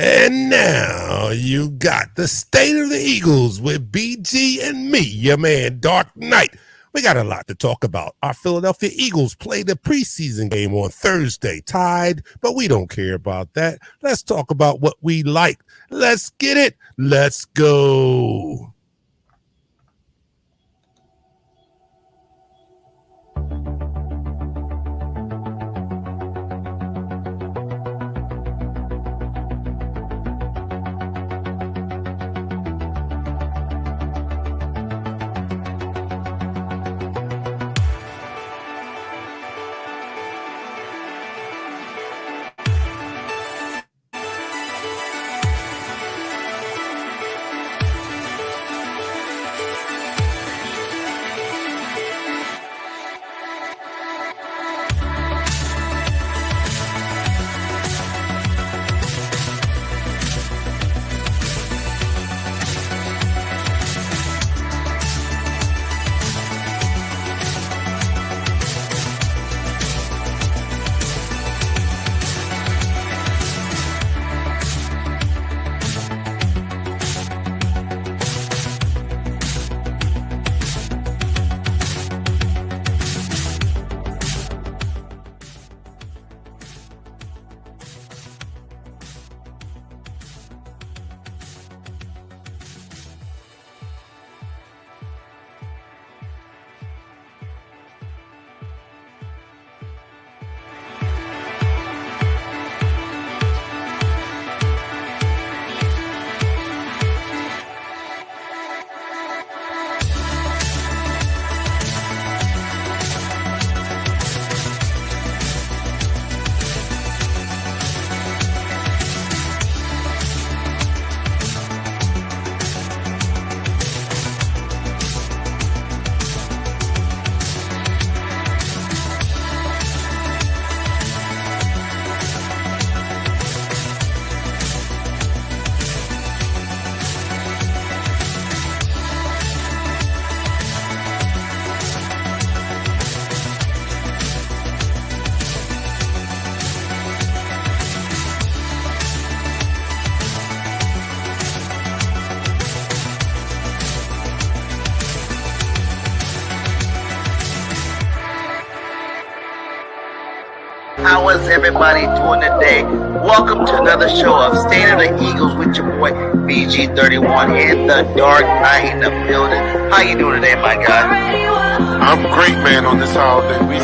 And now you got the State of the Eagles with BG and me, your man Dark Knight. We got a lot to talk about. Our Philadelphia Eagles played a preseason game on Thursday, tied, but we don't care about that. Let's talk about what we like. Let's get it. Let's go. How is everybody doing today? Welcome to another show of State of the Eagles with your boy BG31 and the Dark Knight in the building. How you doing today, my guy? I'm great, man, on this holiday week.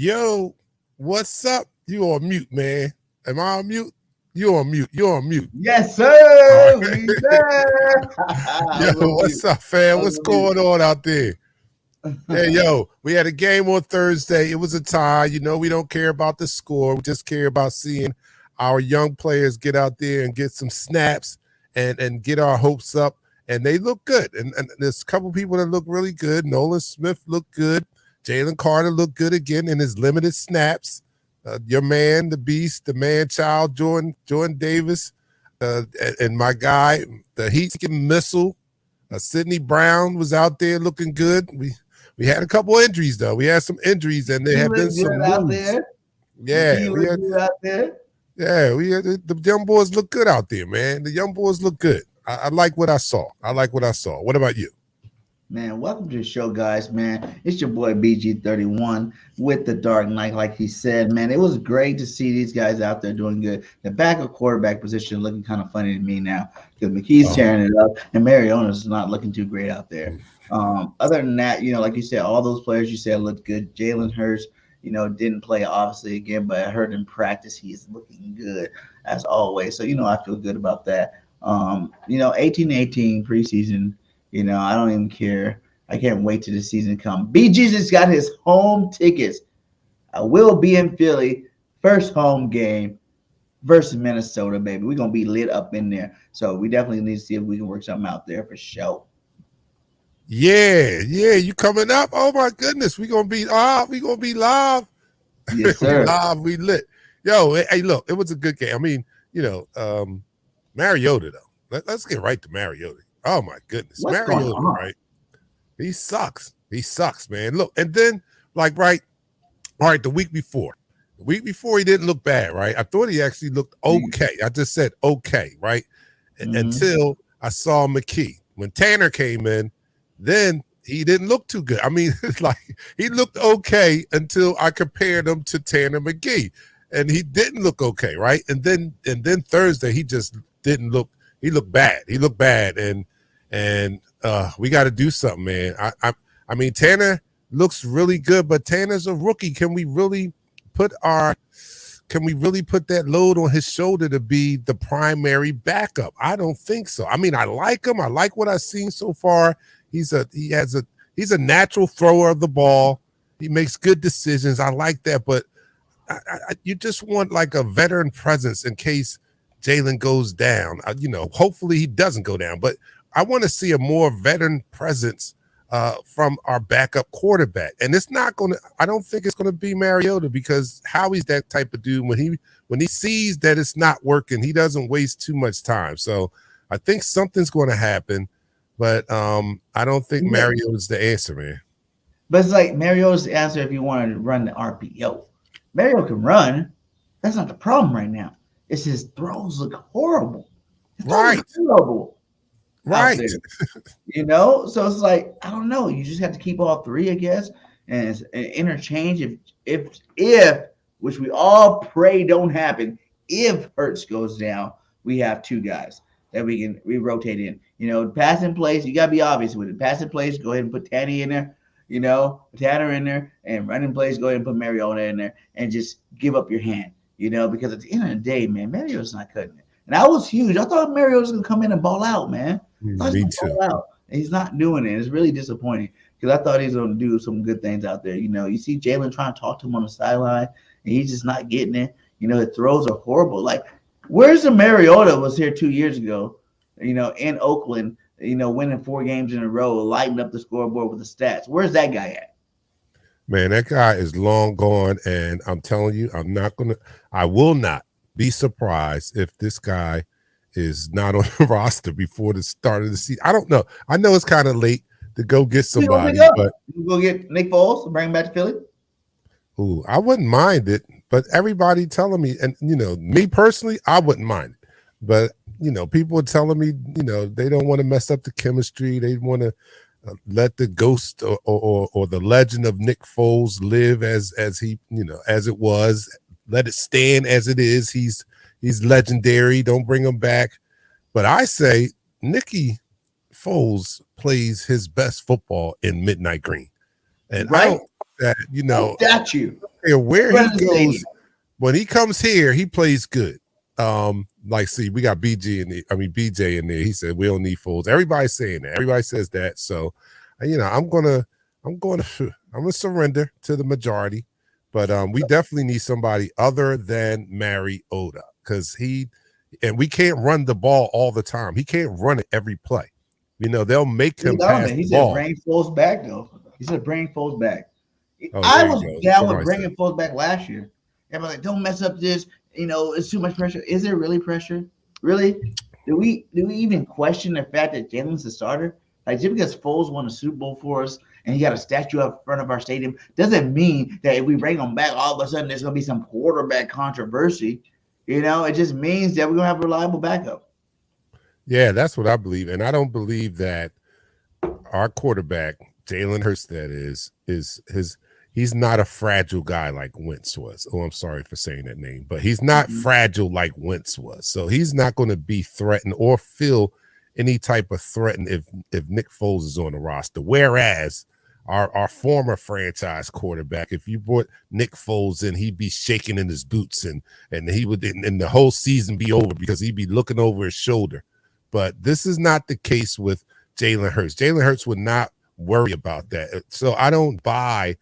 Yo, what's up? You on mute, man. Am I on mute? You on mute. You're on mute. Yes, sir. Right. We there. Yo, what's up, fam? What's going on out there? Hey, yo, we had a game on Thursday. It was a tie. You know, we don't care about the score. We just care about seeing our young players get out there and get some snaps and get our hopes up. And they look good. And there's a couple people that look really good. Nolan Smith looked good. Jalen Carter looked good again in his limited snaps. Your man, the beast, the man-child, Jordan Davis, and my guy, the heat-seeking missile, Sidney Brown was out there looking good. We had a couple injuries, though. We had some injuries, and there have been some moves. Out there. Yeah, we had out there. Yeah, the young boys look good out there, man. The young boys look good. I like what I saw. What about you? Man, welcome to the show, guys, man. It's your boy BG31 with the Dark Knight, like he said, man. It was great to see these guys out there doing good. The backup quarterback position looking kind of funny to me now because McKee's tearing it up and Mariota's not looking too great out there. Other than that, like you said, all those players you said looked good. Jalen Hurts, didn't play obviously again, but I heard in practice he's looking good as always. So, I feel good about that. 18-18 preseason. I don't even care. I can't wait till the season come. BG just got his home tickets. I will be in Philly. First home game versus Minnesota, baby. We're going to be lit up in there. So we definitely need to see if we can work something out there for sure. Yeah. You coming up? Oh my goodness. We're going to be live. Yes, sir. We lit. Yo, hey, look, it was a good game. I mean, Mariota, though. Let's get right to Mariota. Oh my goodness, Mariota, right? He sucks, man. Look, and then all right, the week before he didn't look bad, right? I thought he actually looked okay. I just said okay, right? Until I saw McKee. When Tanner came in, then he didn't look too good. I mean, it's like he looked okay until I compared him to Tanner McGee, and he didn't look okay, right? And then Thursday he just didn't look. He looked bad. And we got to do something, man. I mean, Tanner looks really good, but Tanner's a rookie. Can we really put that load on his shoulder to be the primary backup? I don't think so. I mean, I like him. I like what I've seen so far. He's a natural thrower of the ball. He makes good decisions. I like that, but you just want like a veteran presence in case Jalen goes down. Hopefully he doesn't go down, but I want to see a more veteran presence from our backup quarterback. And I don't think it's going to be Mariota because Howie's that type of dude. When he sees that it's not working, he doesn't waste too much time. So I think something's going to happen, but I don't think Mariota's the answer, man. But it's like Mariota's the answer if you want to run the RPO. Mariota can run. That's not the problem right now. It's his throws look horrible. Right. Horrible. Right. So it's like, I don't know. You just have to keep all three, I guess, and interchange. If which we all pray don't happen, if Hurts goes down, we have two guys that we rotate in. Passing plays, you gotta be obvious with it. Passing plays, go ahead and put Tanner in there. Tanner in there, and running plays, go ahead and put Mariota in there, and just give up your hand. Because at the end of the day, man, Mariota's not cutting it. And that was huge. I thought Mario was going to come in and ball out, man. Me too. Ball out. And he's not doing it. It's really disappointing because I thought he was going to do some good things out there. You see Jalen trying to talk to him on the sideline, and he's just not getting it. The throws are horrible. Like, where's the Mariota was here 2 years ago, in Oakland, winning 4 games in a row, lighting up the scoreboard with the stats. Where's that guy at? Man, that guy is long gone, and I'm telling you, I will not be surprised if this guy is not on the roster before the start of the season. I don't know. I know it's kind of late to go get somebody, but you go get Nick Foles and bring him back to Philly. Ooh, I wouldn't mind it, but everybody telling me, and me personally, I wouldn't mind it. But people are telling me, they don't want to mess up the chemistry. They want to let the ghost or the legend of Nick Foles live as he, as it was. Let it stand as it is. He's legendary. Don't bring him back. But I say Nicky Foles plays his best football in Midnight Green. And right? I don't that, got you. Where he goes, when he comes here, he plays good. See, we got BJ in there. He said we don't need Foles. Everybody's saying that. Everybody says that. So, I'm gonna surrender to the majority. But we definitely need somebody other than Mariota because and we can't run the ball all the time. He can't run it every play. They'll make him pass the ball. He said bring Foles back, though. He said bring Foles back. Oh, I was down with bringing Foles back last year. Everybody like, don't mess up this. It's too much pressure. Is there really pressure? Really? Do we even question the fact that Jalen's the starter? Like, just because Foles won a Super Bowl for us and he got a statue up front of our stadium doesn't mean that if we bring him back, all of a sudden there's going to be some quarterback controversy. It just means that we're going to have a reliable backup. Yeah, that's what I believe. And I don't believe that our quarterback, Jalen Hurts, that is he's not a fragile guy like Wentz was. Oh, I'm sorry for saying that name, but he's not fragile like Wentz was. So he's not going to be threatened or feel any type of threat if Nick Foles is on the roster. Whereas our former franchise quarterback, if you brought Nick Foles in, he'd be shaking in his boots and he would, and the whole season be over because he'd be looking over his shoulder. But this is not the case with Jalen Hurts. Jalen Hurts would not worry about that. So I don't buy,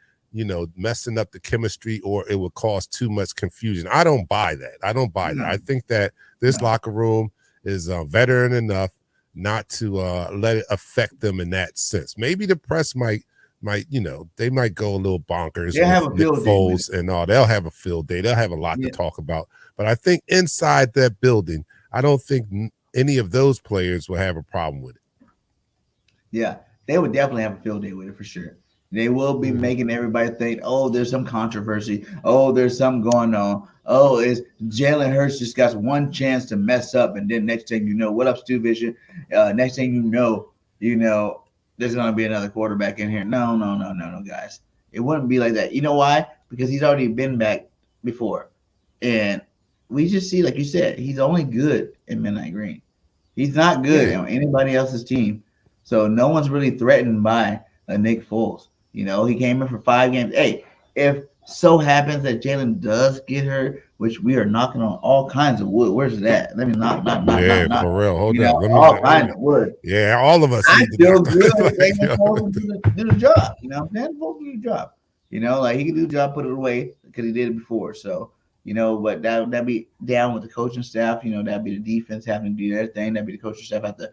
messing up the chemistry or it would cause too much confusion. I don't buy that. that. I think that this locker room is veteran enough not to let it affect them in that sense. Maybe the press might, they might go a little bonkers. They'll have a field Foles and all. They'll have a field day. They'll have a lot to talk about. But I think inside that building, I don't think any of those players will have a problem with it. Yeah, they would definitely have a field day with it for sure. They will be making everybody think, oh, there's some controversy. Oh, there's something going on. Oh, is Jalen Hurts just got one chance to mess up, and then next thing you know, what up, Stu Vision? Next thing you know, there's going to be another quarterback in here. No, guys. It wouldn't be like that. You know why? Because he's already been back before. And we just see, like you said, he's only good in Midnight Green. He's not good on anybody else's team. So no one's really threatened by Nick Foles. He came in for 5 games. Hey, if so happens that Jalen does get hurt, which we are knocking on all kinds of wood. Where's that? Let me knock. For real. Hold on. All kinds of wood. Yeah, all of us. I feel good Jalen Foles do the job. Jalen Foles do the job. Like he can do the job, put it away because he did it before. So, but that'd be down with the coaching staff. That'd be the defense having to do their thing. That'd be the coaching staff have to,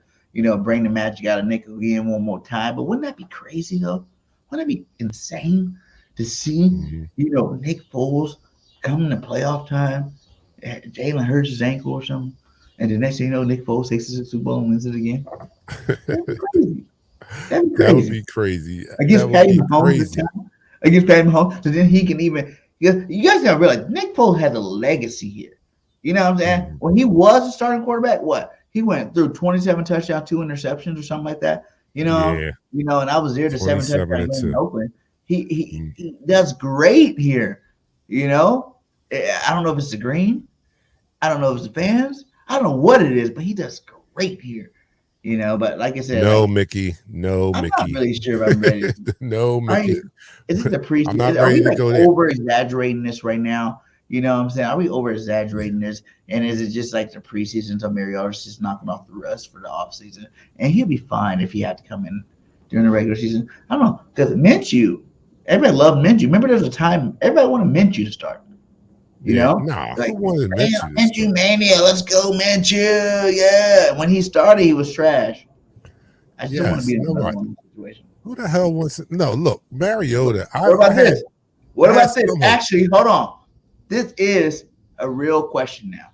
bring the magic out of Nick again one more time. But wouldn't that be crazy though? Wouldn't that be insane to see, Nick Foles come in the playoff time, Jalen Hurts his ankle or something, and the next thing you know, Nick Foles takes it to the Super Bowl and wins it again? That'd be crazy. That would be crazy. Against Patty Mahomes, so then he can even. You guys gotta realize Nick Foles has a legacy here. You know what I'm saying? When he was a starting quarterback, he went through 27 touchdowns, 2 interceptions, or something like that. And I was there to 7 touchdowns in Oakland. He does great here. I don't know if it's the green. I don't know if it's the fans. I don't know what it is, but he does great here. But like I said, Mickey. I'm not really sure if I'm ready. No, Mickey. Is it the preseason? I'm not ready to go there. Over exaggerating this right now? You know what I'm saying? Are we over exaggerating this? And is it just like the preseason until Mariota's just knocking off the rest for the offseason? And he'll be fine if he had to come in during the regular season. I don't know. Because Minshew, everybody loved Minshew. Remember there was a time everybody wanted Minshew to start. Who wanted Minshew mania, let's go Minshew. Yeah. When he started, he was trash. I just don't want to be in another situation. Who the hell wants it? No, look, Mariota. What about this? Actually, hold on. This is a real question now.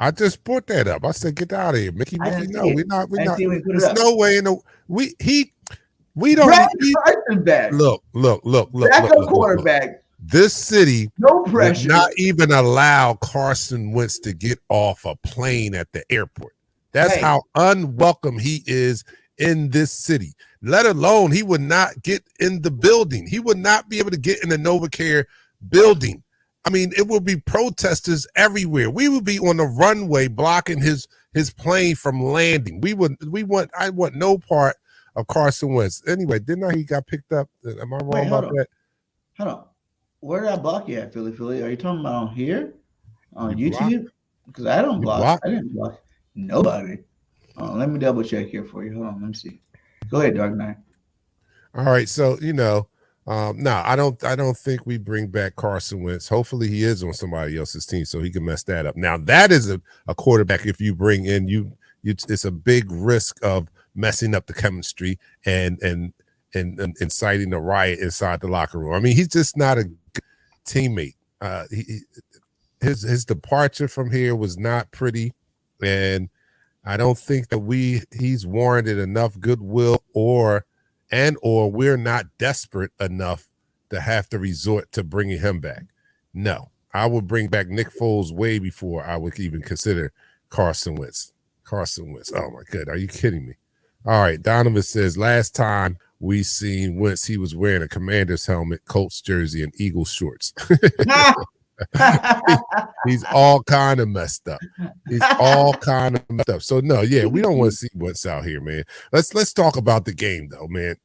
I just brought that up. I said, get out of here, Mickey. No, we're not. There's no way in the we don't. Look. Backup quarterback. This city no pressure. Would not even allow Carson Wentz to get off a plane at the airport. That's how unwelcome he is in this city. Let alone he would not get in the building. He would not be able to get in the NovaCare building. I mean, it will be protesters everywhere. We would be on the runway blocking his plane from landing. I want no part of Carson Wentz. Anyway, didn't he got picked up? Am I wrong about that? Hold on. Where did I block you at, Philly? Are you talking about on here? On YouTube? Because I don't block. I didn't block nobody. Let me double check here for you. Hold on, let me see. Go ahead, Dark Knight. All right, so No, I don't think we bring back Carson Wentz. Hopefully he is on somebody else's team so he can mess that up. Now that is a quarterback. If you bring in it's a big risk of messing up the chemistry and inciting a riot inside the locker room. I mean, he's just not a good teammate. His departure from here was not pretty, and I don't think that he's warranted enough goodwill or we're not desperate enough to have to resort to bringing him back. No, I would bring back Nick Foles way before I would even consider Carson Wentz. Carson Wentz. Oh my God, are you kidding me? All right, Donovan says last time we seen Wentz, he was wearing a Commander's helmet, Colts jersey, and Eagles shorts. He's all kind of messed up. He's all kind of messed up. So no, yeah, we don't want to see Wentz out here, man. Let's talk about the game though, man.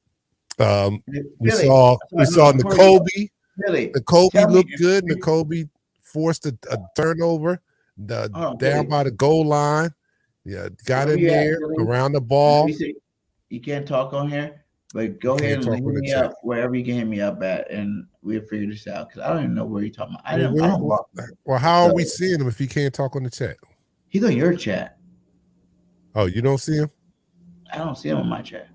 We saw Nakobe. Nakobe looked good. Nakobe forced a turnover down by the goal line. Yeah, got in there around the ball. You can't talk on here, but go ahead and hit me up wherever you can hit me up at, and we'll figure this out because I don't even know where you're talking about. I don't well, how are we seeing him if he can't talk on the chat? He's on your chat. Oh, you don't see him? I don't see him on my chat.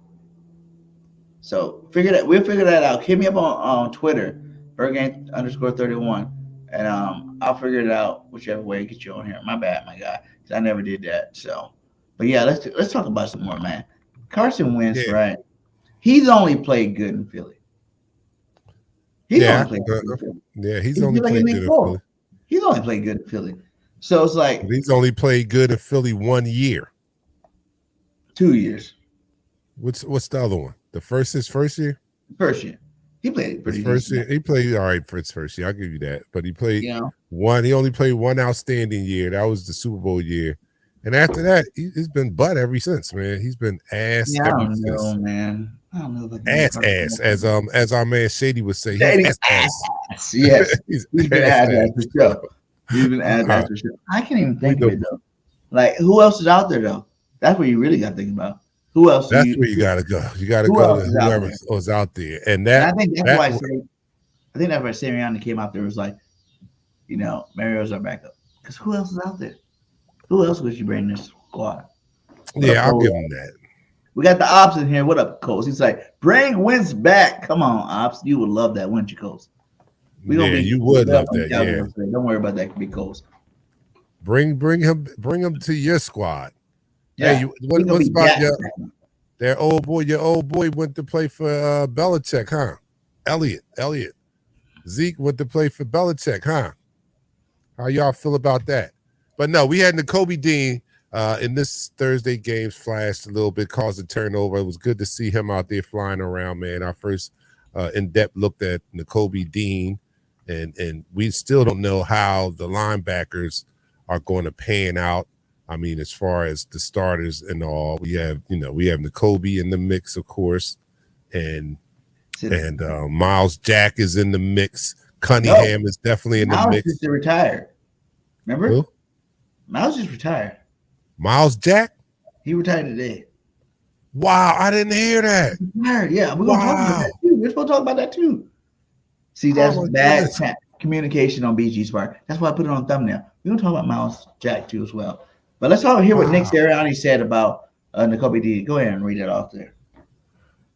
So we'll figure that out. Hit me up on Twitter, BIRDGANG_31, and I'll figure it out whichever way to get you on here. My bad, my guy, because I never did that. So, but yeah, let's talk about some more, man. Carson Wentz, right? He's only played good in Philly. He's only played good in Philly. He's only played good in Philly. He's only played good in Philly. So it's like he's only played good in Philly 1 year. 2 years. What's the other one? His first year? First year. He played pretty good. First year. He played all right for his first year. I'll give you that. But he played one. He only played one outstanding year. That was the Super Bowl year. And after that, he's been butt ever since, man. He's been ass. I don't know, man. I don't know. Ass, as our man Shady would say. He's ass. Yes, he's been ass for sure. He's been ass for sure. I can't even think of it though. Like, who else is out there though? That's what you really got to think about. Who else? That's where you got to go. You got to go to whoever was out there. And that. And I think that's why. I think that's why Sirianni came out there was like, Mario's our backup. Because who else is out there? Who else would you bring this squad? I'll give him that. We got the Ops in here. What up, Coles? He's like, bring Wentz back. Come on, Ops. You would love that, wouldn't you, Coles? You would love that. Yeah. Don't worry about that. Could be Coles. Bring him to your squad. Yeah. Hey, what's about your old boy? Your old boy went to play for Belichick, huh? Elliott. Zeke went to play for Belichick, huh? How y'all feel about that? But no, we had Nakobe Dean in this Thursday game flashed a little bit, caused a turnover. It was good to see him out there flying around, man. Our first in-depth look at Nakobe Dean, and we still don't know how the linebackers are going to pan out. I mean, as far as the starters and all, we have Nakobe in the mix, of course, and Miles Jack is in the mix. Cunningham is definitely in the mix. Miles just retired. Remember? Who? Miles just retired. Miles Jack? He retired today. Wow, I didn't hear that. Yeah, we're gonna talk about that too. We're supposed to talk about that too. See, that's bad communication on BG's part. That's why I put it on thumbnail. We're gonna talk about Miles Jack too as well. But let's hear what Nick Sirianni said about Nakobe Dean. Go ahead and read it off there.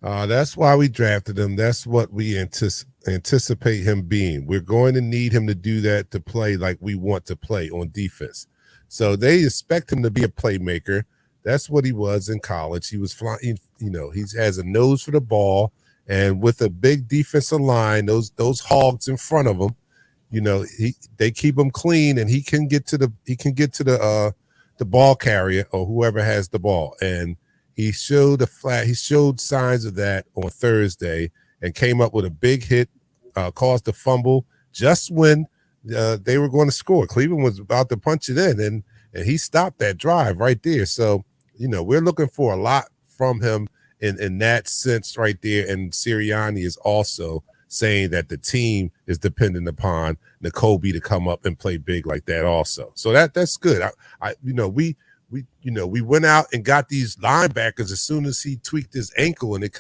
That's why we drafted him. That's what we anticipate him being. We're going to need him to do that to play like we want to play on defense. So they expect him to be a playmaker. That's what he was in college. He was flying, he has a nose for the ball, and with a big defensive line, those hogs in front of him, they keep him clean, and he can get to the ball carrier or whoever has the ball. And he showed signs of that on Thursday and came up with a big hit, caused a fumble just when they were going to score. Cleveland was about to punch it in, and he stopped that drive right there. So, we're looking for a lot from him in that sense right there. And Sirianni is also saying that the team is dependent upon Nakobe to come up and play big like that also. So that's good. We went out and got these linebackers as soon as he tweaked his ankle, and it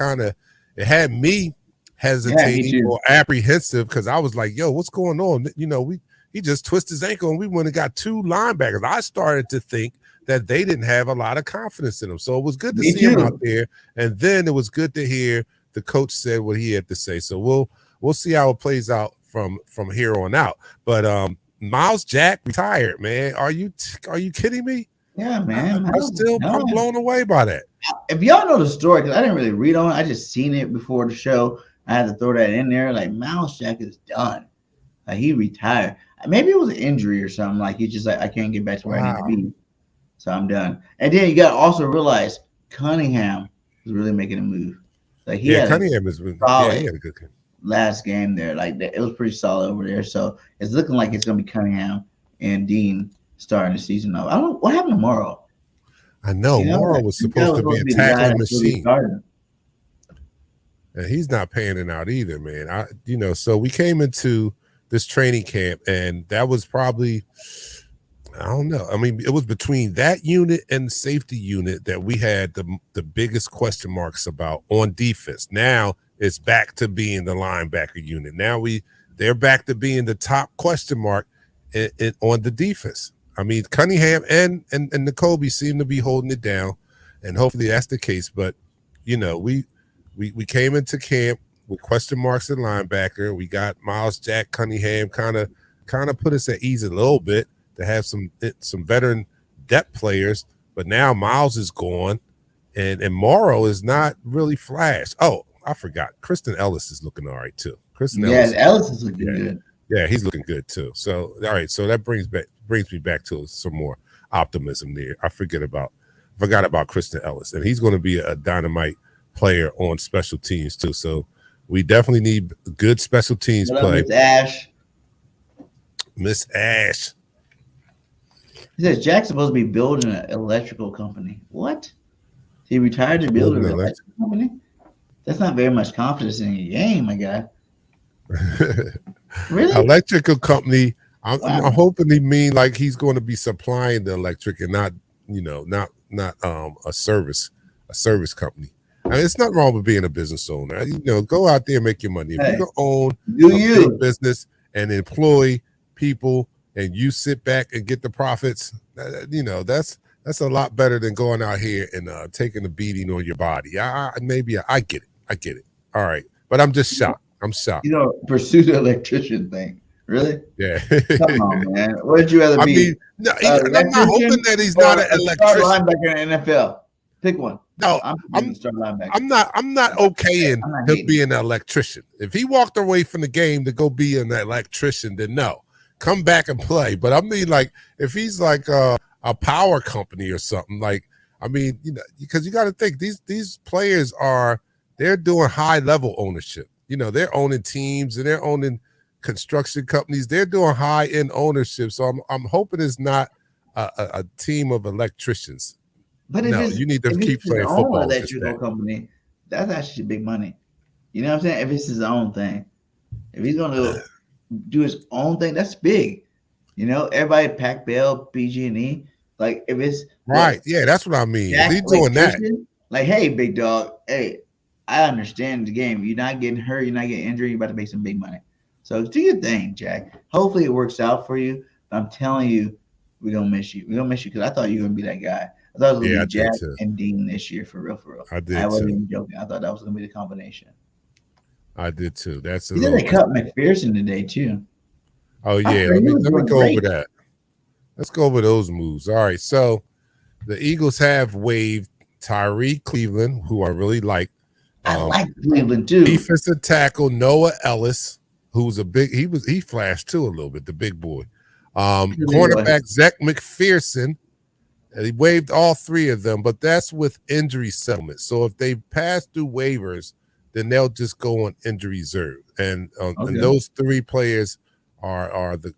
had me hesitating or apprehensive because I was like, yo, what's going on? You know, he just twisted his ankle and we went and got 2 linebackers. I started to think that they didn't have a lot of confidence in him. So it was good to see him out there. And then it was good to hear the coach said what he had to say. So we'll see how it plays out from here on out. But Miles Jack retired, man. Are you kidding me? Yeah, man. I'm blown away by that. If y'all know the story, because I didn't really read on it, I just seen it before the show. I had to throw that in there. Like, Miles Jack is done. Like, he retired. Maybe it was an injury or something. Like, he's just like, I can't get back to where I need to be. So I'm done. And then you got to also realize Cunningham is really making a move. Like, Cunningham is solid. He had a good game. Last game there. Like, it was pretty solid over there. So it's looking like it's going to be Cunningham and Dean starting the season off. I don't know. What happened to Morrow? I know. Morrow was supposed to be a tackling machine. And he's not panning out either, man. So we came into this training camp, and that was probably, I don't know. I mean, it was between that unit and the safety unit that we had the biggest question marks about on defense. Now it's back to being the linebacker unit. Now they're back to being the top question mark on the defense. I mean, Cunningham and N'Kobe seem to be holding it down, and hopefully that's the case. But we came into camp with question marks at linebacker. We got Miles Jack, Cunningham, kind of put us at ease a little bit to have some veteran depth players. But now Miles is gone, and Morrow is not really flashed. Oh, I forgot. Kristen Ellis is looking all right too. Ellis is looking good. Yeah, he's looking good too. So all right, so that brings me back to some more optimism there. I forgot about Kristen Ellis, and he's going to be a dynamite player on special teams too. So we definitely need good special teams play. Miss Ash. He says Jack's supposed to be building an electrical company. What? He retired to build an electrical company? That's not very much confidence in your game, my guy. Really? Electrical company. I'm hoping he mean like he's going to be supplying the electric and not a service company. I mean, it's not wrong with being a business owner. Go out there and make your money. If you can own a big business and employ people and you sit back and get the profits, that's a lot better than going out here and taking a beating on your body. I get it. All right. But I'm just shocked. Pursue the electrician thing. Really? Yeah. Come on, man. What did you rather be? I'm not hoping that he's not an electrician. Linebacker in the NFL. Pick one. No, I'm not okaying him being an electrician. If he walked away from the game to go be an electrician, then no, come back and play. But I mean, like, if he's like a power company or something, like, I mean, because you got to think these players they're doing high level ownership. They're owning teams and they're owning construction companies. They're doing high end ownership. So I'm hoping it's not a team of electricians. But you need to keep playing football. Electrical company, that's actually big money. You know what I'm saying? If it's his own thing, if he's going to do his own thing, that's big. Everybody, Pac Bell, BG&E, like if it's right, yeah, that's what I mean. If he's doing that, like, hey, big dog, hey, I understand the game. You're not getting hurt, you're not getting injured. You're about to make some big money. So do your thing, Jack. Hopefully it works out for you. I'm telling you, we're gonna miss you. We're gonna miss you because I thought you were gonna be that guy. I thought it was gonna be Jack and Dean this year for real. I wasn't even joking. I thought that was gonna be the combination. I did too. That's then they cut McPherson today too. Oh yeah, let me go over that. Let's go over those moves. All right, so the Eagles have waived Tyree Cleveland, who I really like. I like Cleveland too. Defensive tackle Noah Ellis, who's he flashed too a little bit, the big boy. Cornerback Zach McPherson. And he waived all 3 of them, but that's with injury settlement. So if they pass through waivers, then they'll just go on injury reserve. And those 3 players are the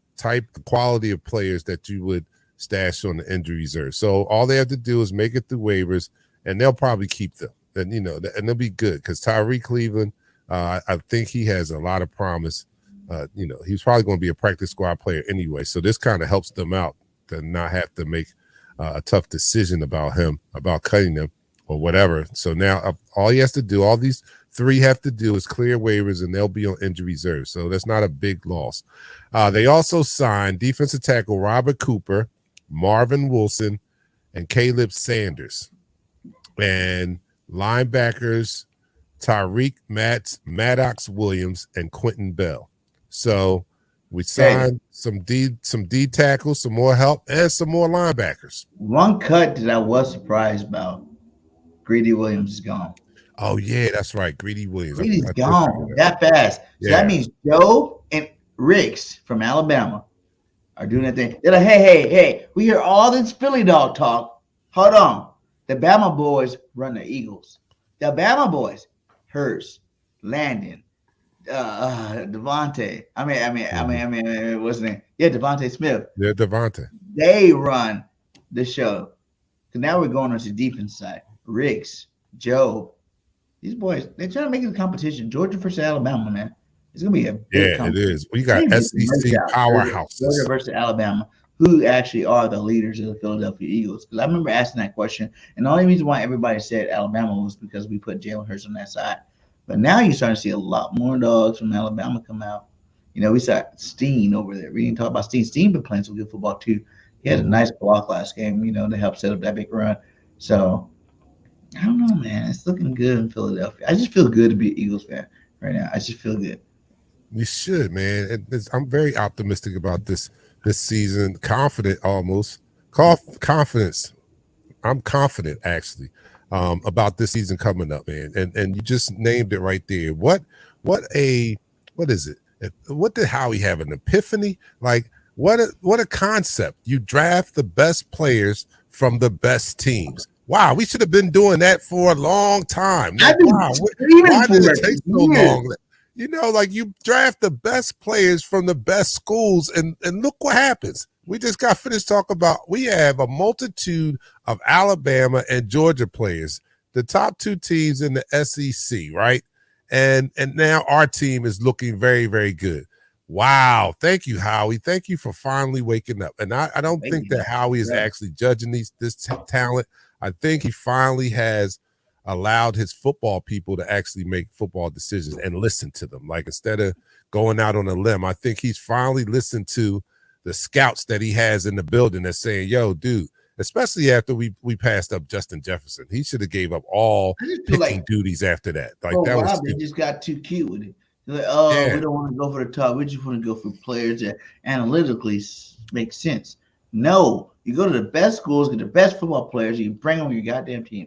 quality of players that you would stash on the injury reserve. So all they have to do is make it through waivers, and they'll probably keep them. And and they'll be good because Tyree Cleveland, I think he has a lot of promise. He's probably going to be a practice squad player anyway. So this kind of helps them out to not have to make a tough decision about cutting him or whatever. So now all he has to do, all these 3 have to do is clear waivers, and they'll be on injury reserve. So that's not a big loss. They also signed defensive tackle Robert Cooper, Marvin Wilson, and Caleb Sanders. And linebackers Tyreek Maddox Williams and Quentin Bell. So we signed some D tackles, some more help, and some more linebackers. One cut that I was surprised about, Greedy Williams is gone. Oh, yeah, that's right. Greedy Williams. Greedy's gone that fast. So that means Joe and Ricks from Alabama are doing that thing. They're like, hey, we hear all this Philly dog talk. Hold on. The Bama boys run the Eagles. The Bama boys, Hurst, Landon, Devontae. I mean, what's his name? Yeah, Devontae Smith. Yeah, Devontae. They run the show. Because now we're going on to the defense side. Ricks, Joe, these boys, they're trying to make it a competition. Georgia versus Alabama, man. It's going to be a big competition. It is. We got SEC powerhouses. Georgia versus Alabama, who actually are the leaders of the Philadelphia Eagles. Because I remember asking that question, and the only reason why everybody said Alabama was because we put Jalen Hurts on that side. But now you're starting to see a lot more dogs from Alabama come out. You know, we saw Steen over there. We didn't talk about Steen. Steen been playing some good football, too. He had a nice block last game, you know, to help set up that big run. So, I don't know, man. It's looking good in Philadelphia. I just feel good to be an Eagles fan right now. I just feel good. You should, man. I'm very optimistic about this season. Confident, almost. Confidence. I'm confident, actually, about this season coming up, man. And you just named it right there. What is it? What did Howie have? An epiphany? Like, what a concept. You draft the best players from the best teams. Wow, we should have been doing that for a long time. Why did it take so long? You know, like you draft the best players from the best schools, and look what happens. We just got finished talking about we have a multitude of Alabama and Georgia players, the top 2 teams in the SEC, right? And now our team is looking very, very good. Wow. Thank you, Howie. Thank you for finally waking up. And I don't think that Howie is actually judging this talent. I think he finally has allowed his football people to actually make football decisions and listen to them. Like instead of going out on a limb, I think he's finally listened to the scouts that he has in the building that's saying, yo, dude, especially after we passed up Justin Jefferson. He should have gave up all picking duties after that. Like they just got too cute with it. Like, we don't want to go for the top. We just want to go for players that analytically make sense. No, you go to the best schools, get the best football players, you bring them on your goddamn team.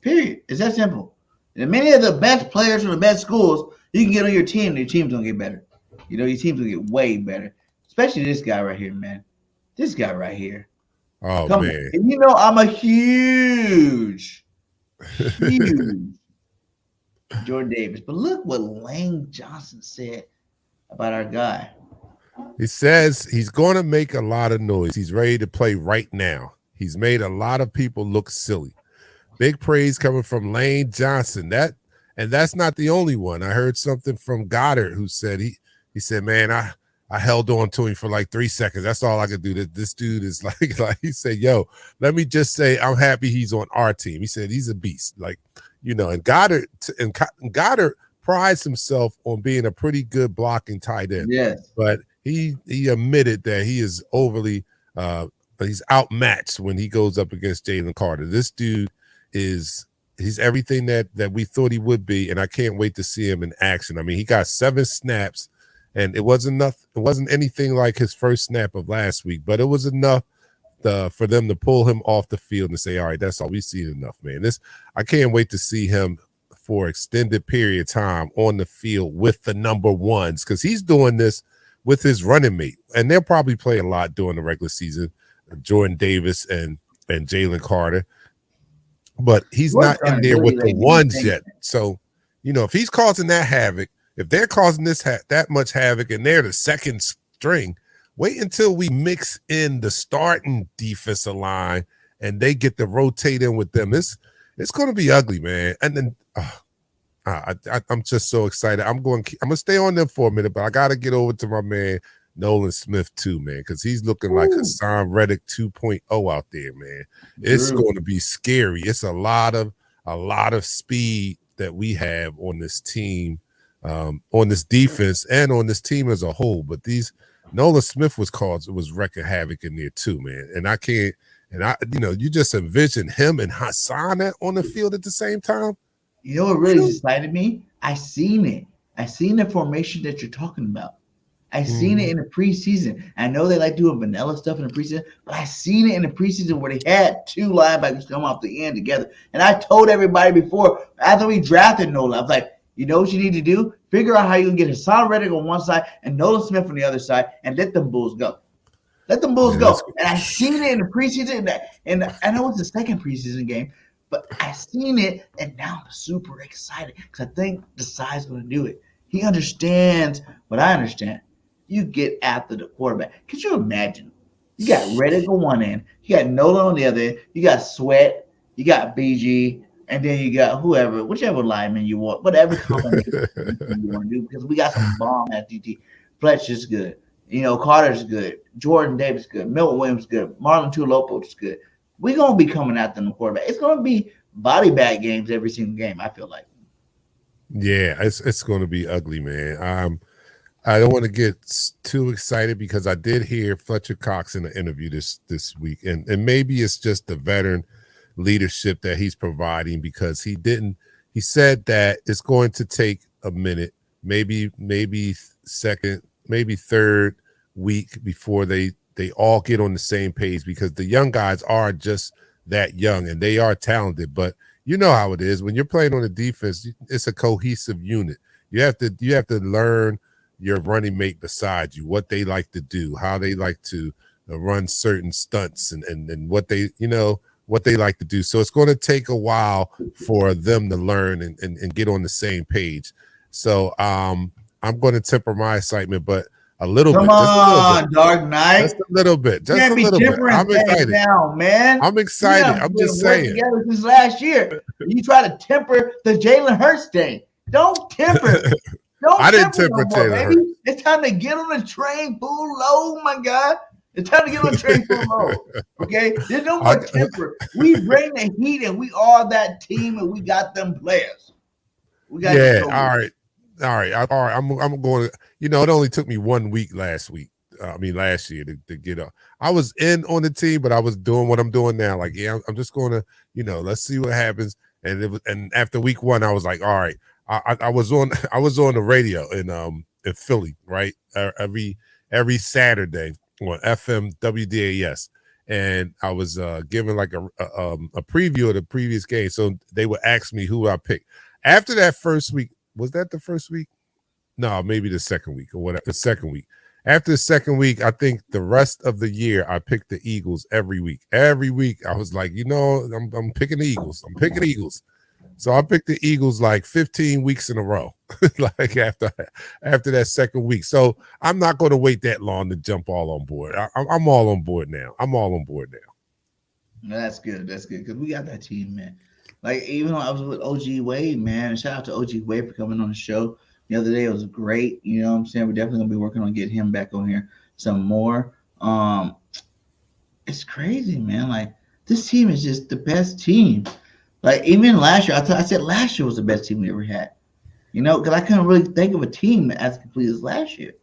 Period. It's that simple. And many of the best players from the best schools, you can get on your team, and your team's going to get better. You know, your team's going to get way better. Especially this guy right here, man. This guy right here. Oh, Come man. on. And you know, I'm a huge Jordan Davis. But look what Lane Johnson said about our guy. He says he's going to make a lot of noise. He's ready to play right now. He's made a lot of people look silly. Big praise coming from Lane Johnson. That's not the only one. I heard something from Goddard who said he said, man, I held on to him for like 3 seconds. That's all I could do. This dude is like he said, yo, let me just say I'm happy he's on our team. He said he's a beast. Like, you know, and Goddard prides himself on being a pretty good blocking tight end. Yes. But he admitted that he is overly he's outmatched when he goes up against Jalen Carter. This dude he's everything that we thought he would be, and I can't wait to see him in action. I mean, he got 7 snaps, and it wasn't enough. It wasn't anything like his first snap of last week, but it was enough for them to pull him off the field and say, all right, that's all. We've seen enough, man. I can't wait to see him for extended period of time on the field with the number ones, because he's doing this with his running mate, and they'll probably play a lot during the regular season, Jordan Davis and Jalen Carter. But he's not in there with the ones yet. So, you know, if he's causing that havoc, if they're causing that much havoc and they're the second string, wait until we mix in the starting defensive line and they get to rotate in with them. It's going to be ugly, man. And then I'm just so excited. I'm going to stay on them for a minute, but I got to get over to my man Nolan Smith too, man, because he's looking like Hassan Reddick 2.0 out there, man. It's going to be scary. It's a lot of speed that we have on this team, on this defense, and on this team as a whole. But Nolan Smith was wrecking havoc in there too, man. And I can't. And you just envision him and Hassan on the field at the same time. You know what really excited me? I seen it. I seen the formation that you're talking about. I seen it in the preseason. I know they like doing vanilla stuff in the preseason, but I seen it in the preseason where they had two linebackers come off the end together. And I told everybody before, after we drafted Nolan, I was like, you know what you need to do? Figure out how you can get Hassan Reddick on one side and Nolan Smith on the other side and let them Bulls go. Let them Bulls go. And I seen it in the preseason, and I know it's the second preseason game, but I seen it, and now I'm super excited because I think Desai's going to do it. He understands what I understand. You get after the quarterback. Could you imagine? You got Reddick on one end, you got Nolan on the other end, you got Sweat, you got BG, and then you got whichever lineman you want, whatever combination you want to do, because we got some bomb at DT. Fletcher's good. Carter's good. Jordan Davis good. Milton Williams good. Marlon Tuilopo's good. We're going to be coming after the quarterback. It's going to be body bag games every single game, I feel like. Yeah, it's going to be ugly, man. I don't want to get too excited because I did hear Fletcher Cox in the interview this week, and maybe it's just the veteran leadership that he's providing, because he said that it's going to take a minute, maybe second, maybe third week before they all get on the same page, because the young guys are just that young and they are talented. But you know how it is when you're playing on the defense, it's a cohesive unit. You have to learn your running mate beside you, what they like to do, how they like to run certain stunts, and what they like to do. So it's going to take a while for them to learn and get on the same page. So I'm going to temper my excitement, but a little bit. Come on, Dark Knight. Just a little bit. Just a little bit. I'm excited. Now, man. I'm excited. I'm just saying. Together since last year, you try to temper the Jalen Hurts thing. Don't temper. I didn't temper Jalen Hurts. It's time to get on the train full low, my God. It's time to get on the train full low. Okay? There's no more temper. We bring the heat, and we are that team, and we got them players. We got all right. I'm going to, it only took me 1 week last year to get up. I was in on the team, but I was doing what I'm doing now. Like, yeah, I'm just going to, let's see what happens. And after week one, I was like, all right. I was on the radio in Philly, right? Every Saturday on FM WDAS. And I was giving like a preview of the previous game. So they would ask me who I picked. After that first week, was that the first week? No, maybe the second week or whatever. The second week. After the second week, I think the rest of the year, I picked the Eagles every week. Every week, I was like, I'm picking the Eagles. I'm picking the Eagles. So I picked the Eagles like 15 weeks in a row, like after that second week. So I'm not going to wait that long to jump all on board. I'm all on board now. That's good. That's good because we got that team, man. Like, even though I was with OG Wade, man, shout out to OG Wade for coming on the show the other day. It was great. You know what I'm saying? We're definitely going to be working on getting him back on here some more. It's crazy, man. Like, this team is just the best team. Like, even last year, I said last year was the best team we ever had. Because I couldn't really think of a team as complete as last year.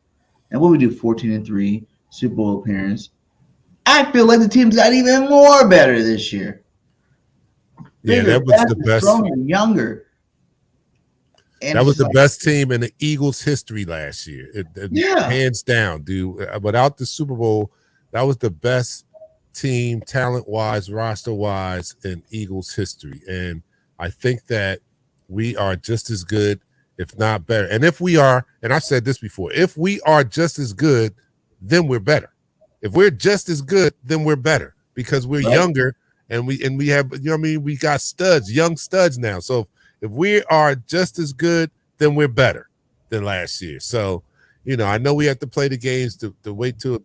And what we do, 14-3, Super Bowl appearance. I feel like the team's got even more better this year. Yeah, that was the best. Stronger, younger. And that was the best team in the Eagles' history last year. Hands down, dude. Without the Super Bowl, that was the best team, talent-wise, roster-wise, in Eagles' history. And I think that we are just as good, if not better. And if we are, and I've said this before, if we are just as good, then we're better. If we're just as good, then we're better because we're younger. And we have, we got studs, young studs now. So if we are just as good, then we're better than last year. So, I know we have to play the games to wait till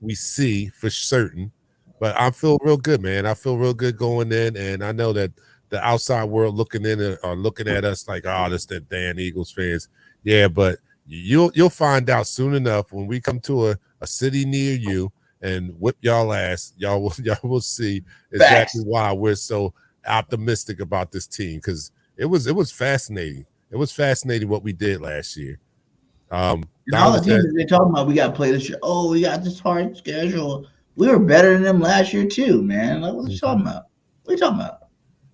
we see for certain. But I feel real good, man. I feel real good going in, and I know that the outside world looking in are looking at us like, oh, that's the damn Eagles fans. Yeah, but you'll find out soon enough when we come to a city near you and whip y'all ass. Y'all will see exactly why we're so optimistic about this team, because It was fascinating. It was fascinating what we did last year. And all the teams that they're talking about, we got to play this year. Oh, we got this hard schedule. We were better than them last year too, man. Like, what are you talking about? What are you talking about?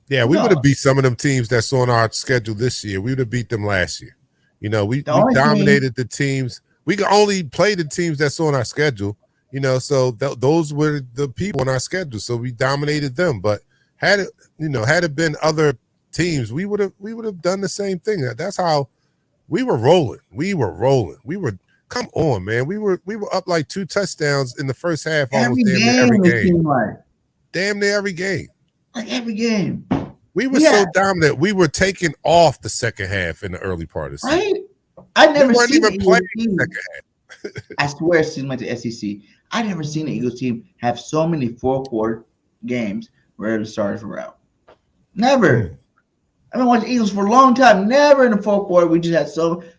Yeah, we would have beat some of them teams that's on our schedule this year. We would have beat them last year. You know, we dominated the teams. We could only play the teams that's on our schedule. You know, so those were the people on our schedule. So we dominated them. But had it been other teams, we would have done the same thing. That's how we were rolling. Come on, man. We were up like 2 touchdowns in the first half. Almost every game. Damn near every game. Like every game. We were so dominant. We were taking off the second half in the early part of the season. Right? I never weren't seen even playing the second half. I swear it seemed like the SEC. I never seen the Eagles team have so many 4-quarter games where the starters were out. Never. I've been watching Eagles for a long time. Never in the 4th quarter. We just had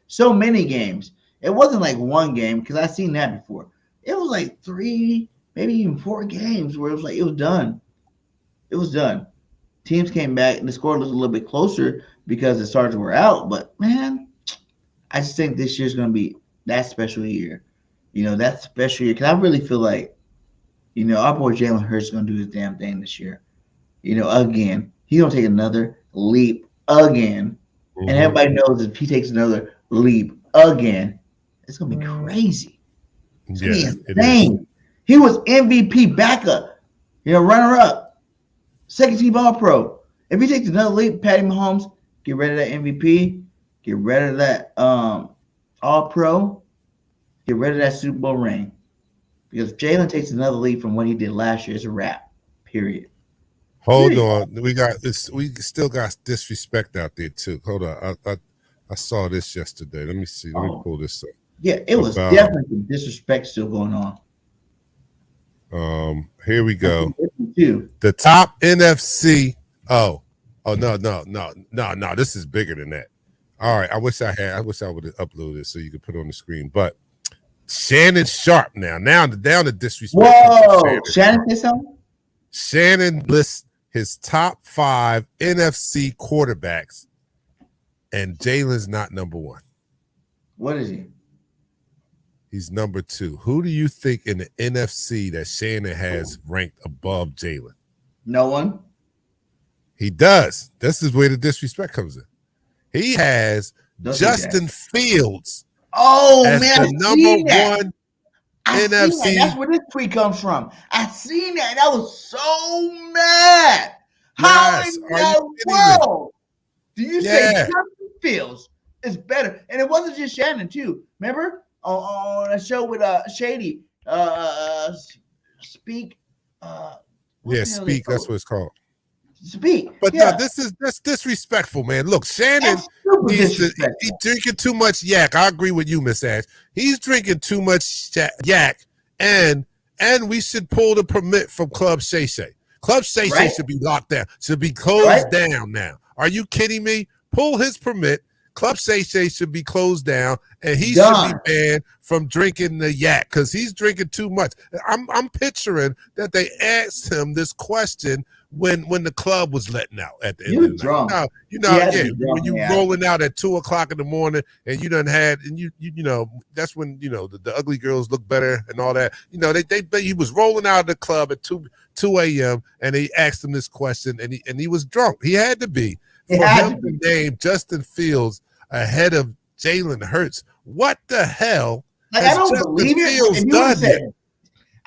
so many games. It wasn't like one game because I've seen that before. It was like 3, maybe even 4 games where it was like it was done. It was done. Teams came back and the score was a little bit closer because the starters were out. But man, I just think this year's going to be that special year. You know, that special year. Because I really feel like, you know, our boy Jalen Hurts is going to do his damn thing this year. You know, again, he's going to take another leap again. And everybody knows if he takes another leap again, it's going to be crazy. It's going to be insane. He was MVP backup, you know, runner-up. Second team All-Pro. If he takes another leap, Patty Mahomes, get rid of that MVP, get rid of that All-Pro, get rid of that Super Bowl ring. Because if Jalen takes another leap from what he did last year, it's a wrap. Period. Hold on. We still got disrespect out there too. Hold on. I saw this yesterday. Let me see. Let me pull this up. Yeah, it was definitely some disrespect still going on. Here we go. The top NFC. Oh, no. This is bigger than that. All right. I wish I would have uploaded it so you could put it on the screen. But Shannon Sharp now down to disrespect. Whoa, Shannon did something? Shannon lists his top 5 NFC quarterbacks, and Jalen's not number 1. What is he? He's number 2. Who do you think in the NFC that Shannon has ranked above Jalen? No one. He does. This is where the disrespect comes in. He has Justin Fields. Oh, as man, the number 1 NFC. That's where this tweet comes from. I seen that and I was so mad. How in the world do you say Justin Fields is better? And it wasn't just Shannon, too. Remember? On a show with Shady, Speak. Speak. That's what it's called. Speak. But no, that's disrespectful, man. Look, Shannon, he's drinking too much yak. I agree with you, Miss Ash. He's drinking too much yak, and we should pull the permit from Club Shay Shay. Club Shay Shay should be locked down. Should be closed down now. Are you kidding me? Pull his permit. Club Shay Shay should be closed down, and he should be banned from drinking the yak because he's drinking too much. I'm picturing that they asked him this question when the club was letting out at the end of the night. When you rolling out at 2:00 in the morning and you done had, and you know that's when the ugly girls look better and all that. You know he was rolling out of the club at 2 a.m. and they asked him this question and he was drunk. He had to be. For him to name Justin Fields ahead of Jalen Hurts, what the hell? Like, I don't believe it.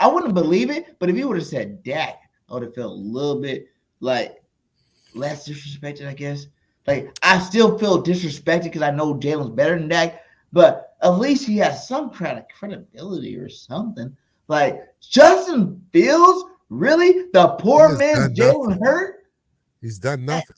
I wouldn't believe it, but if he would have said Dak, I would have felt a little bit like less disrespected, I guess. Like, I still feel disrespected because I know Jalen's better than Dak, but at least he has some kind of credibility or something. Like, Justin Fields, really? The poor man's Jalen Hurts? He's done nothing.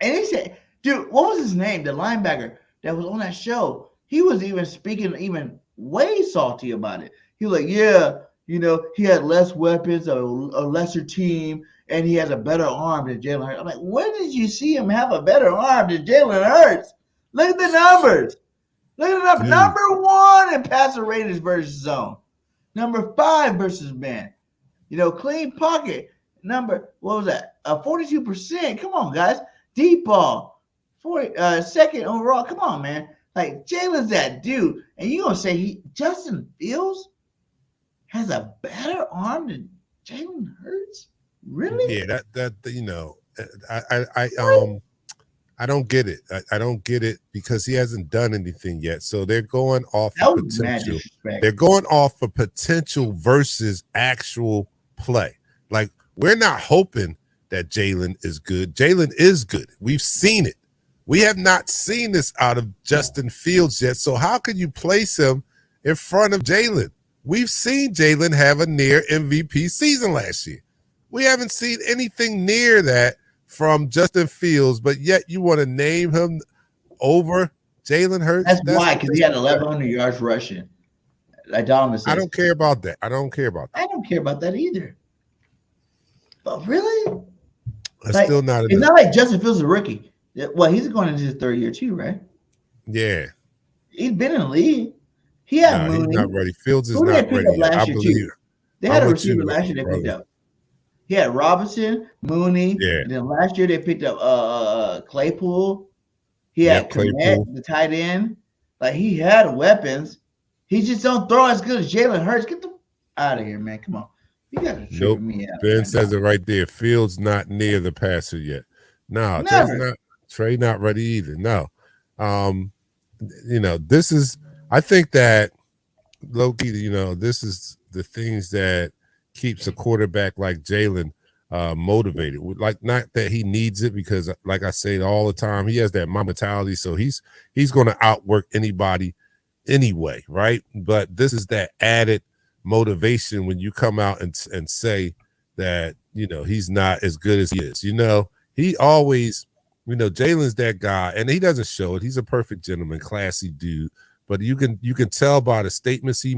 And he said, dude, what was his name? The linebacker that was on that show. He was even speaking even way salty about it. He was like, yeah, he had less weapons, a lesser team, and he has a better arm than Jalen Hurts. I'm like, when did you see him have a better arm than Jalen Hurts? Look at the numbers. Look at the numbers. Number 1 in passer ratings versus zone. Number 5 versus man. Clean pocket. What was that? 42%. Come on, guys. Deep ball. second overall. Come on, man. Like Jalen's that dude, and you gonna say Justin Fields has a better arm than Jalen Hurts? Really? Yeah, that you know, I don't get it. I don't get it because he hasn't done anything yet. So they're going off of potential. They're going off of potential versus actual play. Like we're not hoping that Jalen is good. Jalen is good. We've seen it. We have not seen this out of Justin Fields yet. So how can you place him in front of Jalen? We've seen Jalen have a near MVP season last year. We haven't seen anything near that from Justin Fields, but yet you want to name him over Jalen Hurts? That's why, because he had 1,100 yards rushing. Like Donovan says. I don't care about that. I don't care about that. I don't care about that either. But really? That's still not enough. It's not like Justin Fields is a rookie. Well, he's going into his third year too, right? Yeah. He's been in the league. He had Mooney. He's not ready. Fields is not ready. I believe. They had a receiver last year they picked up. He had Robinson, Mooney. Yeah. And then last year they picked up Claypool. He had Claypool, the tight end. Like he had weapons. He just don't throw as good as Jalen Hurts. Get them out of here, man. Come on. You got to trip me out. Ben says it right there. Fields not near the passer yet. No, Trey not ready either. No. You know, this is I think that low-key, you know, this is the things that keeps a quarterback like Jalen motivated. Like not that he needs it because like I say all the time, he has that mentality. So he's going to outwork anybody anyway, right? But this is that added motivation when you come out and say that, you know, he's not as good as he is. You know, he always, you know, Jalen's that guy, and he doesn't show it. He's a perfect gentleman, classy dude. But you can tell by the statements he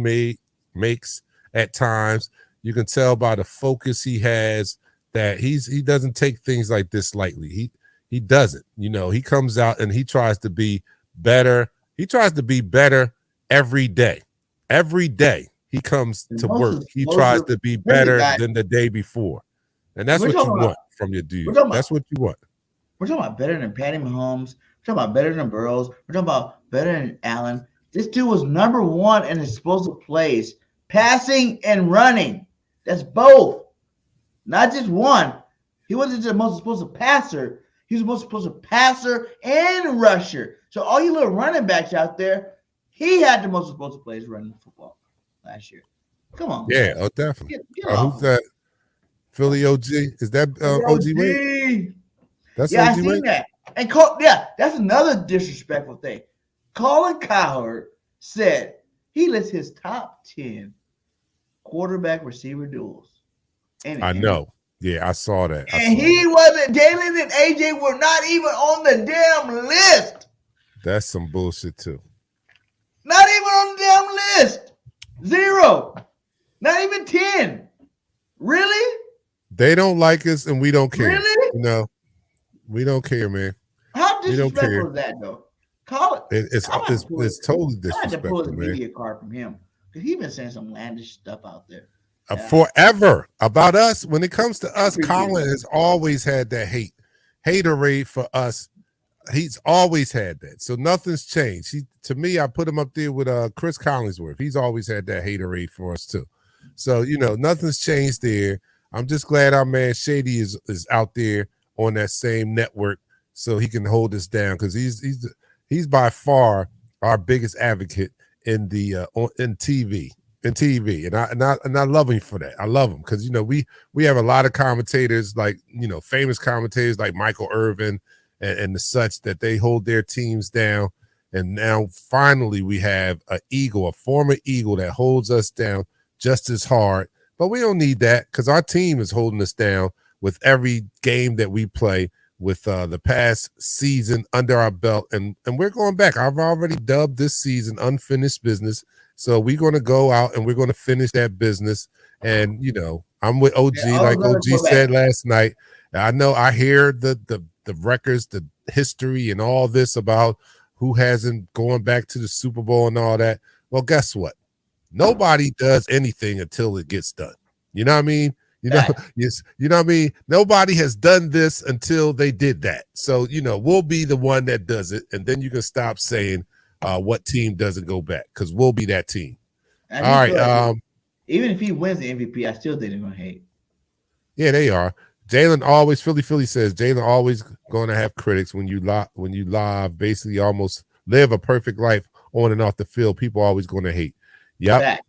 makes at times. You can tell by the focus he has that he doesn't take things like this lightly. He doesn't. You know, he comes out and he tries to be better. He tries to be better every day. Every day he comes to work. He tries to be better than the day before. And that's what you want from your dude. That's what you want. We're talking about better than Patty Mahomes. We're talking about better than Burrows. We're talking about better than Allen. This dude was number one in explosive plays, passing and running. That's both. Not just one. He wasn't just the most explosive passer. He was the most explosive passer and rusher. So all you little running backs out there, he had the most explosive plays running the football last year. Come on. Yeah, oh, definitely. Who's that? Philly OG? Is that OG Wade? That's yeah, OG I seen Wade? that. And that's another disrespectful thing. Colin Cowherd said he lists his top 10 quarterback receiver duels. I know. Yeah, I saw that. He wasn't. Jalen and AJ were not even on the damn list. That's some bullshit too. Not even on the damn list. 0. Not even 10. Really? They don't like us and we don't care. Really? You know, we don't care, man. How disrespectful is that, though? It's totally disrespectful, I had to pull his man. media card from him because he's been saying some outlandish stuff out there. Forever about us. When it comes to us, Colin has always had that haterade for us. He's always had that. So nothing's changed. To me, I put him up there with Chris Collinsworth. He's always had that haterade for us too. So, you know, nothing's changed there. I'm just glad our man Shady is out there on that same network so he can hold us down because he's by far our biggest advocate in the in TV. And I love him for that. I love him because, you know, we have a lot of commentators like, you know, famous commentators like Michael Irvin and the such that they hold their teams down. And now finally we have a former Eagle that holds us down just as hard. But we don't need that because our team is holding us down with every game that we play with the past season under our belt. And we're going back. I've already dubbed this season unfinished business. So we're going to go out and we're going to finish that business. And, you know, I'm with OG, like OG said last night. I know I hear the records, the history and all this about who hasn't gone back to the Super Bowl and all that. Well, guess what? Nobody does anything until it gets done. You know what I mean? You know, yes, you know what I mean? Nobody has done this until they did that. So, we'll be the one that does it, and then you can stop saying what team doesn't go back, because we'll be that team. And all right. Even if he wins the MVP, I still think they're gonna hate. Yeah, they are. Jalen always Philly says Jalen always going to have critics when you live basically almost live a perfect life on and off the field. People are always going to hate. Yep. Back.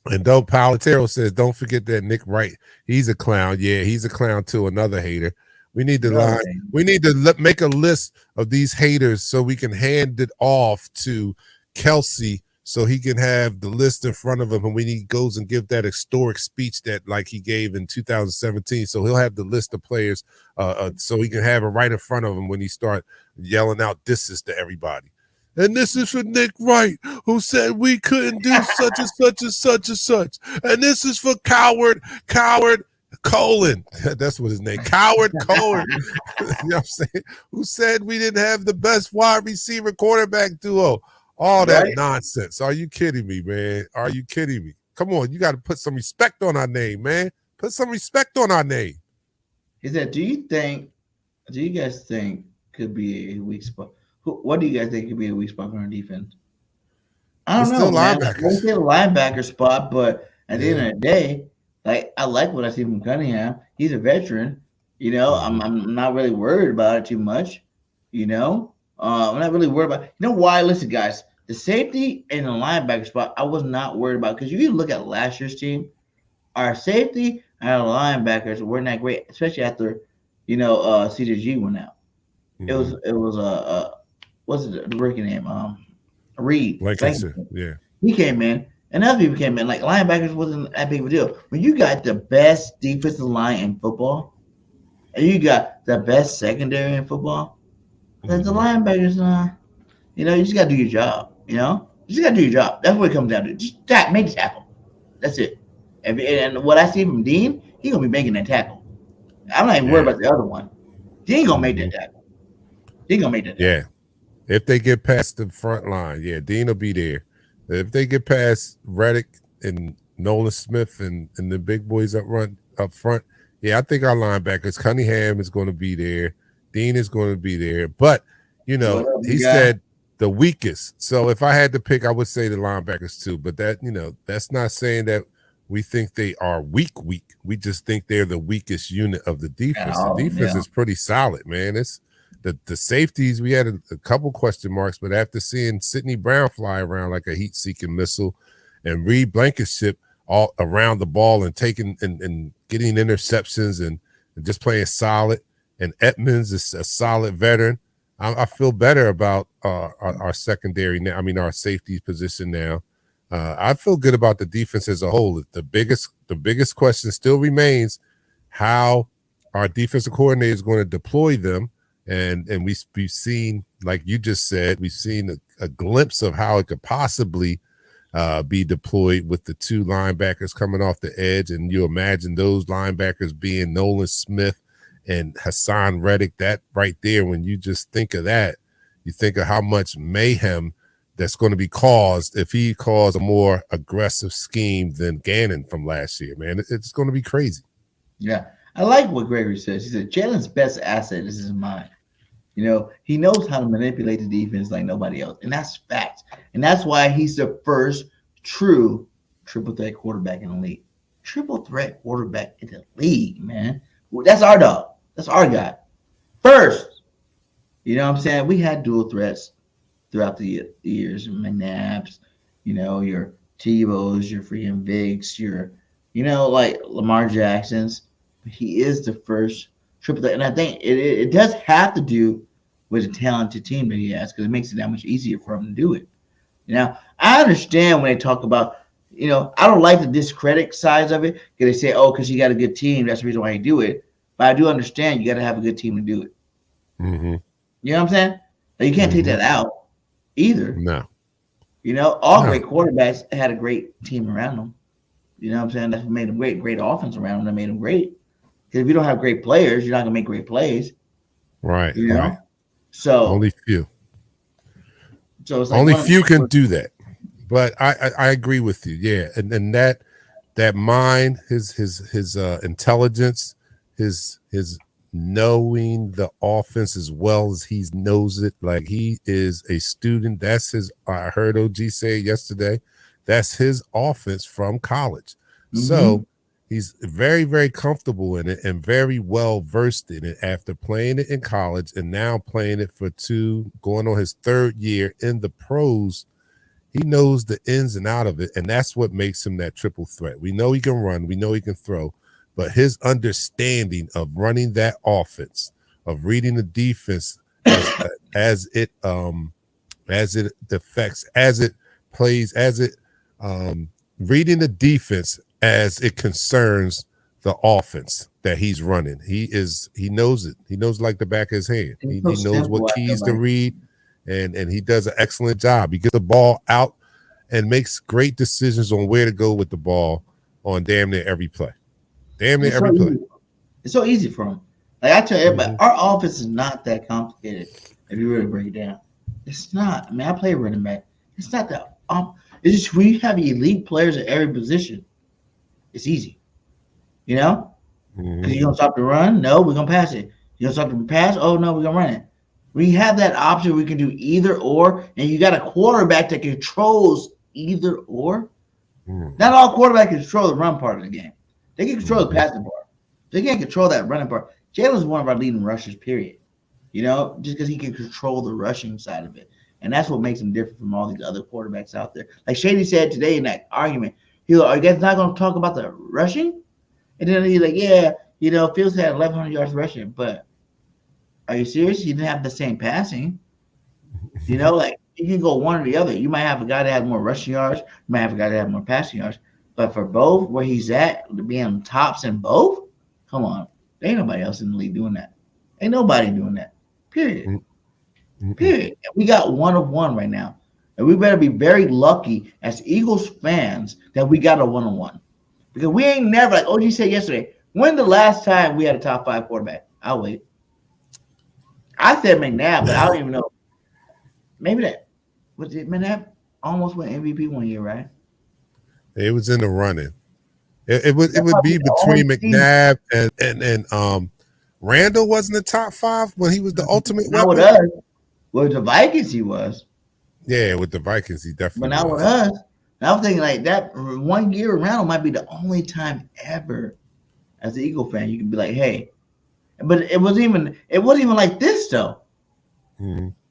And Palatero says, don't forget that Nick Wright, he's a clown. Yeah, he's a clown too. Another hater. We need to make a list of these haters so we can hand it off to Kelsey so he can have the list in front of him. And when he goes and give that historic speech that like he gave in 2017, so he'll have the list of players so he can have it right in front of him when he start yelling out disses to everybody. And this is for Nick Wright, who said we couldn't do such and such and such and such. And this is for Coward Colin. That's what his name. Coward Colin. You know what I'm saying? Who said we didn't have the best wide receiver quarterback duo. All that nonsense. Are you kidding me, man? Are you kidding me? Come on, you got to put some respect on our name, man. Put some respect on our name. He said, do you guys think could be a weak spot? What do you guys think could be a weak spot for our defense? I don't know, man. It's still a linebacker spot, but at the end of the day, like I like what I see from Cunningham. He's a veteran. I'm not really worried about it too much. I'm not really worried about it. You know why? Listen, guys, the safety and the linebacker spot, I was not worried about, because you look at last year's team, our safety and our linebackers weren't that great, especially after CJG went out. Mm-hmm. It was what's the rookie name? Reed. Yeah. He came in, and other people came in. Like linebackers wasn't that big of a deal. When you got the best defensive line in football, and you got the best secondary in football, then the linebackers, you just got to do your job. You just got to do your job. That's what it comes down to. Just make the tackle. That's it. And what I see from Dean, he's gonna be making that tackle. I'm not even worried about the other one. Dean gonna make that tackle. Yeah. If they get past the front line, Dean will be there. If they get past Reddick and Nolan Smith and the big boys up front, I think our linebackers, Cunningham is going to be there. Dean is going to be there. But, he said the weakest. So if I had to pick, I would say the linebackers too. But that's not saying that we think they are weak. We just think they're the weakest unit of the defense. The defense is pretty solid, man. It's the safeties, we had a couple question marks, but after seeing Sidney Brown fly around like a heat-seeking missile and Reed Blankenship all around the ball and taking and getting interceptions and just playing solid, and Edmonds is a solid veteran, I feel better about our secondary now. I mean, our safety position now. I feel good about the defense as a whole. The biggest question still remains how our defensive coordinator is going to deploy them. And we've seen, like you just said, we've seen a glimpse of how it could possibly be deployed with the two linebackers coming off the edge. And you imagine those linebackers being Nolan Smith and Hassan Reddick. That right there, when you just think of that, you think of how much mayhem that's going to be caused if he calls a more aggressive scheme than Gannon from last year, man. It's going to be crazy. Yeah. I like what Gregory says. He said, Jalen's best asset is his mind. He knows how to manipulate the defense like nobody else. And that's fact. And that's why he's the first true triple threat quarterback in the league. Triple threat quarterback in the league, man. That's our dog. That's our guy. First. You know what I'm saying? We had dual threats throughout the years. McNabbs, your Tebow's, your freaking Vigs, your, like Lamar Jackson's. He is the first triple threat. And I think it does have to do with a talented team that he has, because it makes it that much easier for him to do it. I understand when they talk about, I don't like the discredit sides of it, because they say, because you got a good team, that's the reason why you do it. But I do understand you got to have a good team to do it. Mm-hmm. You know what I'm saying? Like, you can't take that out either. No. All great quarterbacks had a great team around them. You know what I'm saying? That's what made them great. Great offense around them that made them great. Because if you don't have great players, you're not going to make great plays. Right. Right. So only few. So it's like only few can do that. But I agree with you. Yeah. And that that mind, his intelligence, his knowing the offense as well as he knows it. Like, he is a student. That's his. I heard OG say yesterday. That's his offense from college. So he's very, very comfortable in it and very well versed in it after playing it in college and now playing it for going on his third year in the pros. He knows the ins and out of it, and that's what makes him that triple threat. We know he can run, we know he can throw, but his understanding of running that offense, of reading the defense as it affects, as it plays, as it reading the defense as it concerns the offense that he's running. He knows it. He knows like the back of his hand. He knows what keys to read, and he does an excellent job. He gets the ball out and makes great decisions on where to go with the ball on damn near every play. Damn near every play. It's so easy for him. Like I tell everybody, our offense is not that complicated if you really break it down. It's not. I mean, I play running back. It's not that. It's just we have elite players at every position. It's easy, you know. Because you gonna stop the run? No, we're gonna pass it. You gonna stop the pass? Oh no, we're gonna run it. We have that option. We can do either or, and you got a quarterback that controls either or. Not all quarterbacks can control the run part of the game. They can control the passing part. They can't control that running part. Jalen's one of our leading rushers, period. You know, just because he can control the rushing side of it. And that's what makes him different from all these other quarterbacks out there. Like Shady said today in that argument, he's like, are you guys not going to talk about the rushing? And then he's like, yeah, you know, Fields had 1,100 yards rushing, but are you serious? He didn't have the same passing. You know, like you can go one or the other. You might have a guy that has more rushing yards. You might have a guy that has more passing yards. But for both, where he's at, to be on tops in both, come on. There ain't nobody else in the league doing that. Ain't nobody doing that. Period. Period. And we got one of one right now. And we better be very lucky as Eagles fans that we got a one-on-one. Because we ain't never, like OG said yesterday, when the last time we had a top 5 quarterback? I'll wait. I said McNabb, but I don't even know. Maybe that. Was it McNabb almost went MVP one year, right? It was in the running. It would be between McNabb and Randall wasn't the top 5 when he was the ultimate not weapon. With us. With the Vikings, he was. Yeah, with the Vikings, he definitely But not was. with us. And I'm thinking like that 1 year around might be the only time ever as an Eagle fan you can be like, hey. But it wasn't even like this though.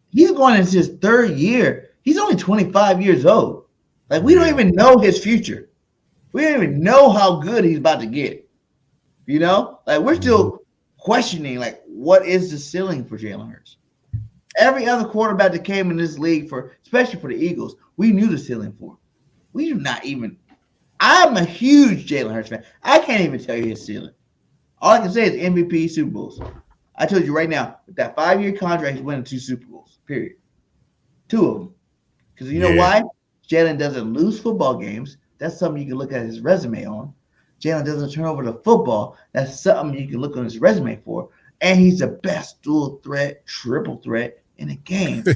He's going into his 3rd year. He's only 25 years old. Like we don't even know his future. We don't even know how good he's about to get. You know? Like we're still questioning like what is the ceiling for Jalen Hurts? Every other quarterback that came in this league especially for the Eagles, we knew the ceiling for. We do not even. I'm a huge Jalen Hurts fan. I can't even tell you his ceiling. All I can say is MVP, Super Bowls. I told you right now, with that 5-year contract, he's winning 2 Super Bowls, period. 2 of them. Because you know why? Jalen doesn't lose football games. That's something you can look at his resume on. Jalen doesn't turn over the football. That's something you can look on his resume for. And he's the best dual threat, triple threat in the game. Those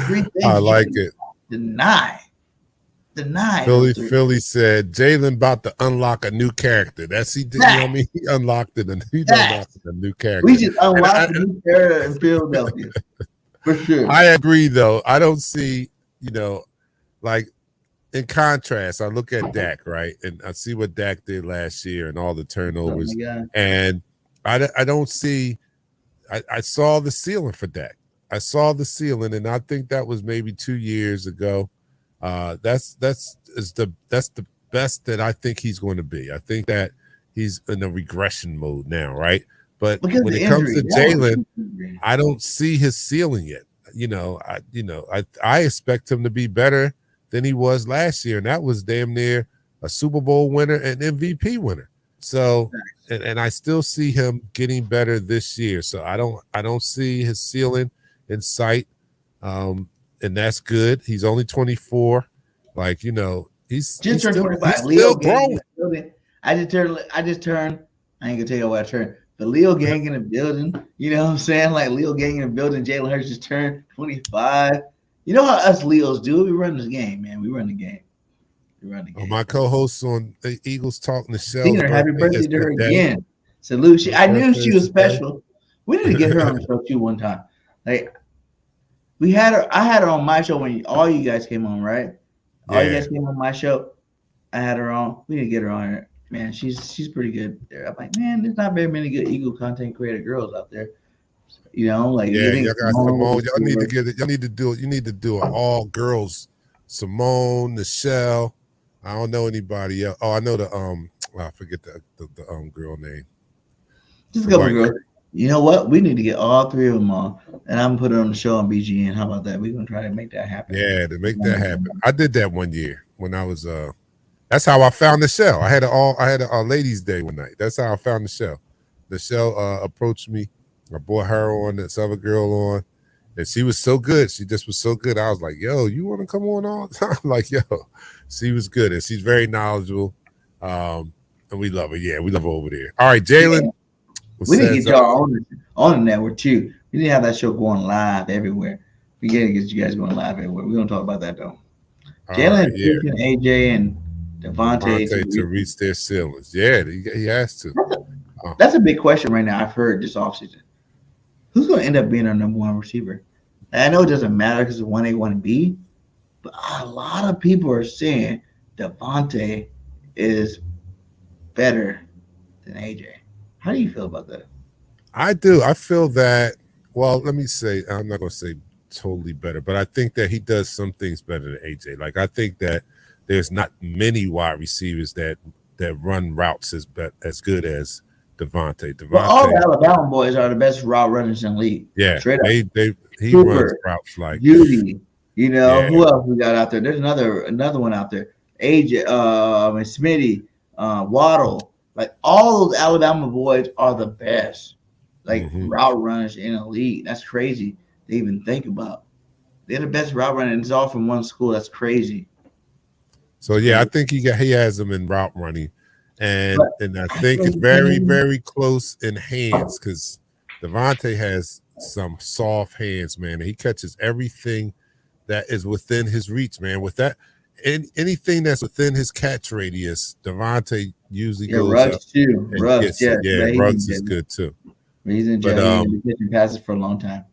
3 things I like it. Deny. Philly said Jalen about to unlock a new character. That's he did. You know what I mean? He unlocked it. He unlocked a new character. We just unlocked a new character in Philadelphia for sure. I agree, though. I don't see, like in contrast. I look at Dak, right, and I see what Dak did last year and all the turnovers, and I don't see. I saw the ceiling for Dak. I saw the ceiling, and I think that was maybe 2 years ago. That's the best that I think he's going to be. I think that he's in a regression mode now, right? But when it comes to Jalen, I don't see his ceiling yet. I expect him to be better than he was last year, and that was damn near a Super Bowl winner and MVP winner. So, and I still see him getting better this year. So I don't see his ceiling in sight. And that's good. He's only 24. Like, he's turned 25. He's still growing. I just turned. I ain't gonna tell you what I turned. The Leo gang in the building. You know what I'm saying? Like Leo gang in the building. Jalen Hurts just turned 25. You know how us Leos do? We run this game, man. We run the game. My co-host on the Eagles Talk, Michelle's Senior, happy birthday to her yesterday. again. Salute. I knew she was today. special. We need to get her on the show too one time. Like we had her, I had her on my show when all you guys came on, right? All you guys came on my show. I had her on. We need to get her on here. Man, she's pretty good there. I'm like, man, there's not very many good Eagle content creator girls out there. You know, like y'all got Simone. Y'all need to get it. Y'all need to do it. You need to do an all girls. Simone, Michelle. I don't know anybody else. Oh, I know I forget the girl name. Just a couple girls. You know what? We need to get all three of them on, and I'm gonna put it on the show on BGN. How about that? We're gonna try to make that happen. Yeah, to make that happen. I did that one year when I was that's how I found the show. I had a ladies' day one night. That's how I found the show. The show approached me. I brought her on, this other girl on, and she was so good. She just was so good. I was like, yo, you want to come on all the time? Like, yo, she was good, and she's very knowledgeable. And we love her. Yeah, we love her over there. All right, Jalen. We need to get y'all on the network too. We need to have that show going live everywhere. We got to get you guys going live everywhere. We're going to talk about that though. Jalen, AJ, and Devontae to reach their ceilings. Yeah, he has to. That's a big question right now. I've heard this offseason. Who's going to end up being our number one receiver? And I know it doesn't matter because it's 1A, 1B, but a lot of people are saying Devontae is better than AJ. How do you feel about that? I do. I feel that, well, let me say, I'm not going to say totally better, but I think that he does some things better than AJ. Like, I think that there's not many wide receivers that run routes as good as Devontae. Well, all the Alabama boys are the best route runners in the league. Yeah, he Cooper, runs routes like Judy. You know, who else we got out there? There's another one out there. AJ, Smitty, Waddle. Like all those Alabama boys are the best. Like route runners in the league. That's crazy to even think about. They're the best route runners, and it's all from one school. That's crazy. So yeah, I think he has them in route running. And I think it's very, very close in hands because Devontae has some soft hands, man. And he catches everything that is within his reach, man. With that, anything that's within his catch radius, Devontae usually goes Ruggs up. Too. Ruggs, Ruggs is good too. He's in jail. He's been catching passes for a long time.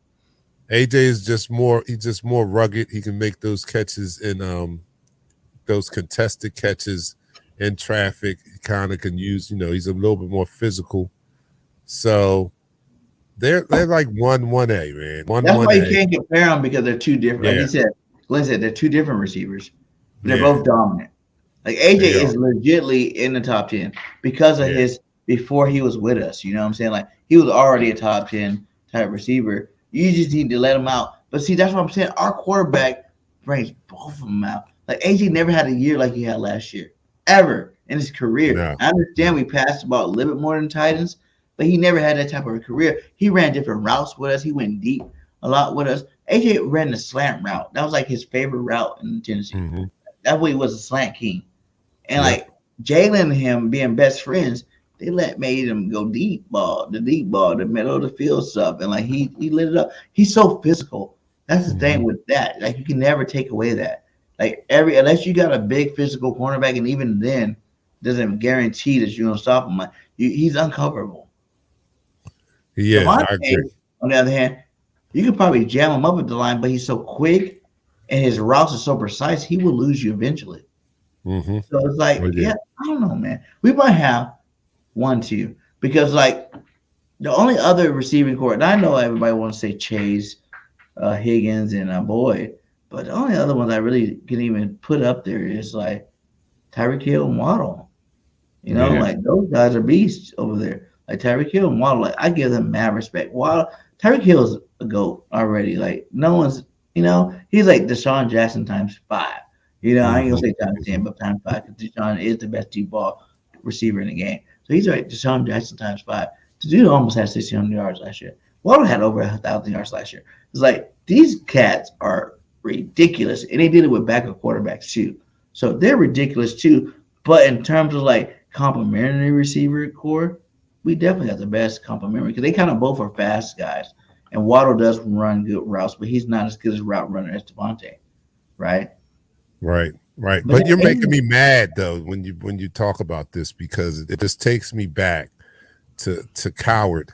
AJ is just more rugged. He can make those catches in those contested catches in traffic. He kind of can use, he's a little bit more physical. So they're like 1A, man. That's why you can't compare them because they're two different. Like he said, Glenn said, they're two different receivers. They're both dominant. Like AJ is legitly in the top 10 because of his before he was with us. You know what I'm saying? Like he was already a top 10 type receiver. You just need to let him out. But see, that's what I'm saying. Our quarterback brings both of them out. Like AJ never had a year like he had last year, ever in his career. No. I understand we passed about a little bit more than Titans, but he never had that type of a career. He ran different routes with us. He went deep a lot with us. AJ ran the slant route. That was like his favorite route in Tennessee. That way he was a slant king. And like Jalen and him being best friends, they made him go the deep ball, the middle of the field stuff. And like he lit it up. He's so physical. That's the thing with that. Like you can never take away that. Like unless you got a big physical cornerback, and even then, doesn't guarantee that you're gonna stop him. Like he's uncoverable. Yeah, I agree. On the other hand, you could probably jam him up at the line, but he's so quick and his routes are so precise, he will lose you eventually. So it's like, I don't know, man. We might have 1-2 because like the only other receiving core, and I know everybody wants to say Chase, Higgins, and Boyd. But the only other ones I really can even put up there is like Tyreek Hill and Waddle. You know, like those guys are beasts over there. Like Tyreek Hill and Waddle, like I give them mad respect. Tyreek Hill is a GOAT already. Like no one's, he's like Deshaun Jackson times 5. I ain't gonna say times 10, but times 5 because Deshaun is the best deep ball receiver in the game. So he's like Deshaun Jackson times 5. The dude almost had 1,600 yards last year. Waddle had over 1,000 yards last year. It's like these cats are ridiculous, and they did it with backup quarterbacks too. So they're ridiculous too. But in terms of like complimentary receiver core, we definitely got the best complimentary because they kind of both are fast guys. And Waddle does run good routes, but he's not as good as route runner as Devontae, right? Right. Right, but you're making me mad though when you talk about this, because it just takes me back to Coward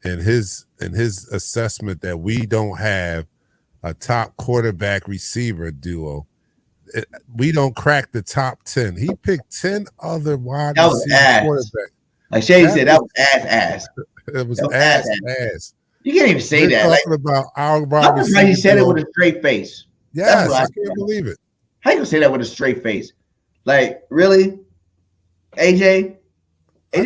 and his assessment that we don't have a top quarterback receiver duo. We don't crack the top 10. He picked 10 other wide receiver quarterbacks. Like Shady said, that was ass. It was ass. You can't even say that. Talking about our wide receiver. He said it with a straight face. Yes, I can't believe it. How you gonna say that with a straight face? Like, really? AJ? I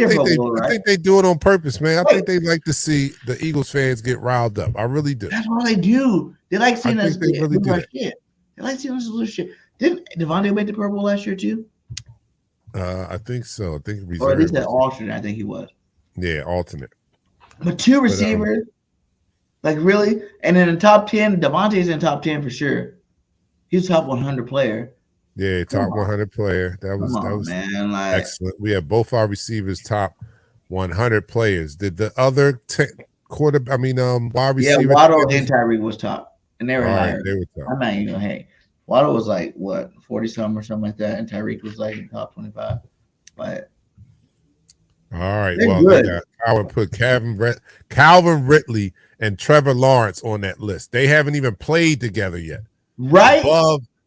think they do it on purpose, man. I think they like to see the Eagles fans get riled up. I really do. That's all they do. They like seeing us they really do shit. They like seeing us lose shit. Didn't Devontae make the Pro Bowl last year too? I think so. I think or at least that alternate. I think he was. Yeah, alternate. But two receivers, like really, and in the top 10, Devontae's in the top 10 for sure. He's a top 100 player. Yeah, top 100 player. That was man, like, excellent. We have both our receivers top 100 players. Did the other wide receiver? Yeah, Waddle and Tyreek was top, and they were higher. They were top. I'm not even hey. Waddle was like what 40-something or something like that, and Tyreek was like top 25. But all right, well, put Calvin Ridley and Trevor Lawrence on that list. They haven't even played together yet. Right?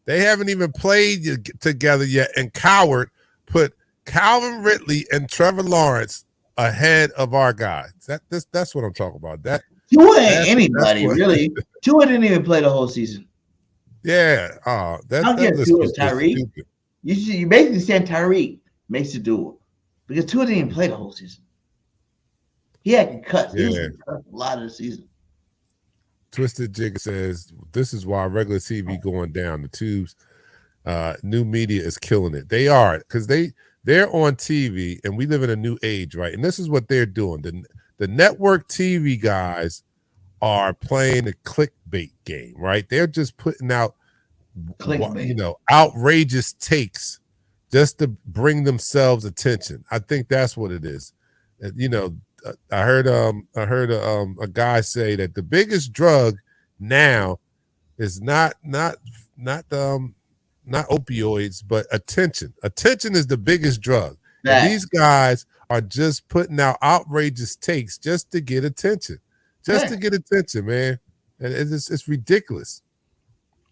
They haven't even played together yet, and Coward put Calvin Ridley and Trevor Lawrence ahead of our guys. That's what I'm talking about. That Tua ain't anybody really. Tua didn't even play the whole season. Yeah. That Tua is Tyreek. You basically saying Tyreek makes it do it because Tua didn't even play the whole season. He had cuts. He was cut a lot of the season. Twisted Jig says this is why regular TV going down. The tubes, new media is killing it. They are, because they're on TV, and we live in a new age, right? And this is what they're doing. The network TV guys are playing a clickbait game, right? They're just putting out, outrageous takes just to bring themselves attention. I think that's what it is. I heard a guy say that the biggest drug now is not opioids, but attention. Attention is the biggest drug. And these guys are just putting out outrageous takes just to get attention. To get attention, man. And it's ridiculous.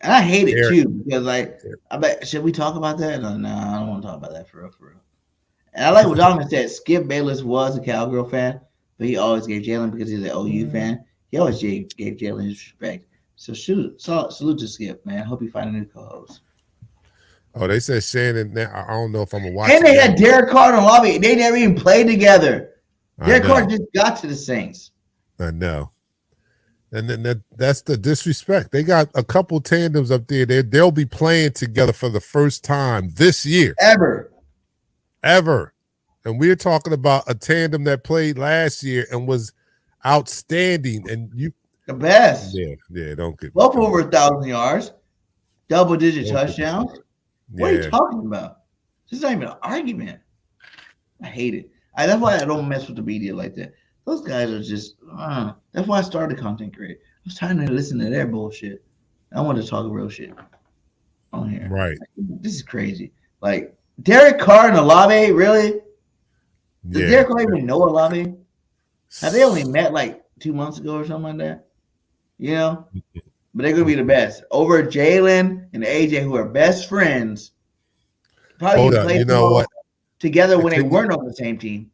And I hate it too, because I bet, should we talk about that? No, I don't want to talk about that for real. And I like what Donovan said. Skip Bayless was a Cowgirl fan, but he always gave Jalen, because he's an OU fan. He always gave Jalen his respect. So salute to Skip, man. Hope you find a new co-host. Oh, they said Shannon. Now I don't know if I'm gonna watch. And they had Derek Carr in the lobby. They never even played together. Derek Carr just got to the Saints. I know. And then that's the disrespect. They got a couple tandems up there. They'll be playing together for the first time this year. Ever. And we're talking about a tandem that played last year and was outstanding. And the best. Yeah, don't get both over 1,000 yards, double-digit touchdowns. What are you talking about? This is not even an argument. I hate it. That's why I don't mess with the media like that. Those guys are just, that's why I started content creator. I was trying to listen to their bullshit. I wanted to talk real shit on here. Right. This is crazy. Like, Derek Carr and Olave, really? Does Derek Carr even know Olave? Have they only met like 2 months ago or something like that? But they're going to be the best. Over Jalen and AJ, who are best friends. Probably played together when they weren't on the same team.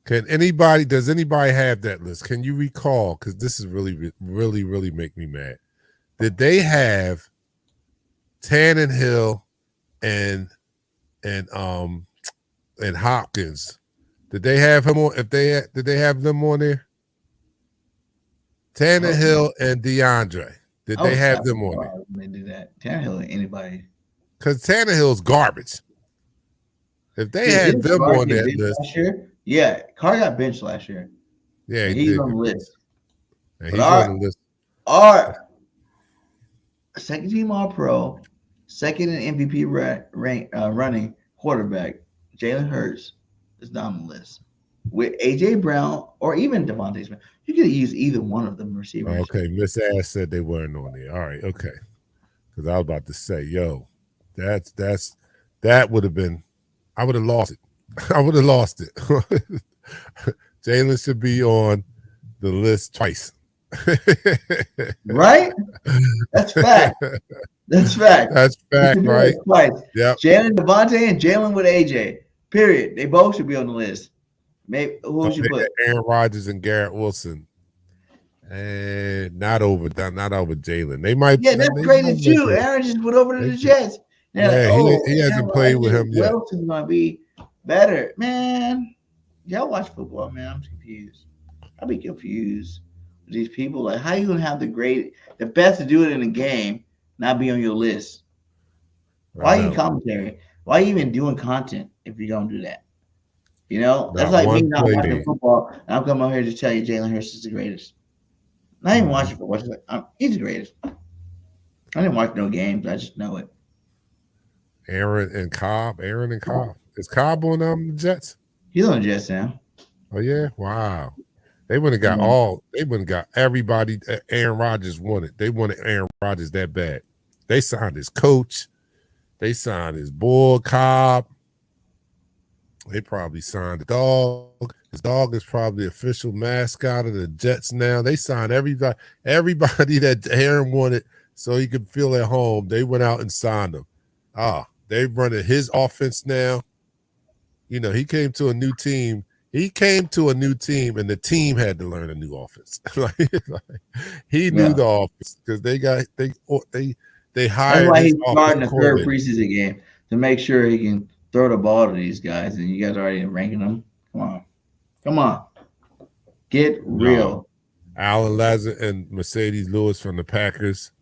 Does anybody have that list? Can you recall? Because this is really, really, really make me mad. Did they have Tannehill and Hopkins? Did they have him on? Did they have them on there? Tannehill and DeAndre. Did they have them on there? They do that. Tannehill and anybody. Because Tannehill's garbage. If they had them on that list. Yeah, Carr got benched last year. Yeah, he's on the list. He's on the list. Our second team All-Pro, second in MVP running quarterback, Jalen Hurts, is not on the list. With AJ Brown or even Devontae Smith, you could use either one of them receivers. Okay, Miss Ash said they weren't on there. All right, okay. Because I was about to say, yo, that would have been, I would have lost it. I would have lost it. Jalen should be on the list twice. Right? That's fact. That's fact. That's fact, right? Twice. Yep. Jalen Devontae and Jalen with AJ. Period. They both should be on the list. Maybe who would you put? Aaron Rodgers and Garrett Wilson. And not over Jalen. They might. Yeah, that's great as you. Aaron just went over to the Jets. Yeah, he hasn't played with him yet. Wilson's gonna be better, man. Y'all watch football, man. I'm confused. I'll be confused with these people. Like, how you gonna have the best to do it in a game, not be on your list? Why are you commentary? Why are you even doing content if you're gonna do that? You know, that's like me not watching football. And I'm coming over here to tell you Jalen Hurts is the greatest. Not even watching football. He's the greatest. I didn't watch no games. I just know it. Aaron and Cobb. Is Cobb on the Jets? He's on the Jets now. Oh yeah, wow. They wouldn't have got They wouldn't have got everybody that Aaron Rodgers wanted. They wanted Aaron Rodgers that bad. They signed his coach. They signed his boy Cobb. They probably signed the dog. His dog is probably the official mascot of the Jets now. They signed everybody that Aaron wanted so he could feel at home. They went out and signed him. They running his offense now. You know, he came to a new team. And the team had to learn a new offense. He knew the offense because they hired. That's why he's starting the third preseason game to make sure he can throw the ball to these guys. And you guys already ranking them. Come on, get real. Alan Lazar and Mercedes Lewis from the Packers.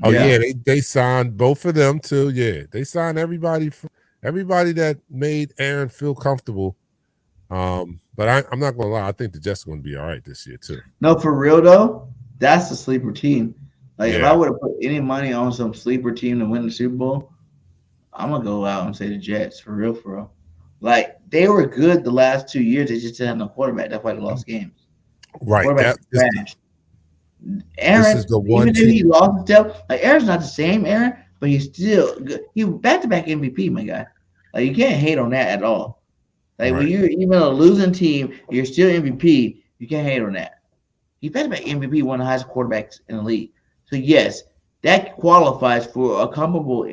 Oh yeah, they signed both of them too. Yeah, they signed everybody that made Aaron feel comfortable. But I'm not gonna lie, I think the Jets are gonna be all right this year too. No, for real though, that's the sleeper team. Like if I would have put any money on some sleeper team to win the Super Bowl, I'm gonna go out and say the Jets for real. Like they were good the last 2 years. They just didn't have no quarterback. That's why they lost games. Right. Aaron, even if he lost himself, like Aaron's not the same Aaron, but he's still good. He back-to-back MVP, my guy. Like you can't hate on that at all. Like when you're even a losing team, you're still MVP. You can't hate on that. He's back-to-back MVP, one of the highest quarterbacks in the league. So yes, that qualifies for a comparable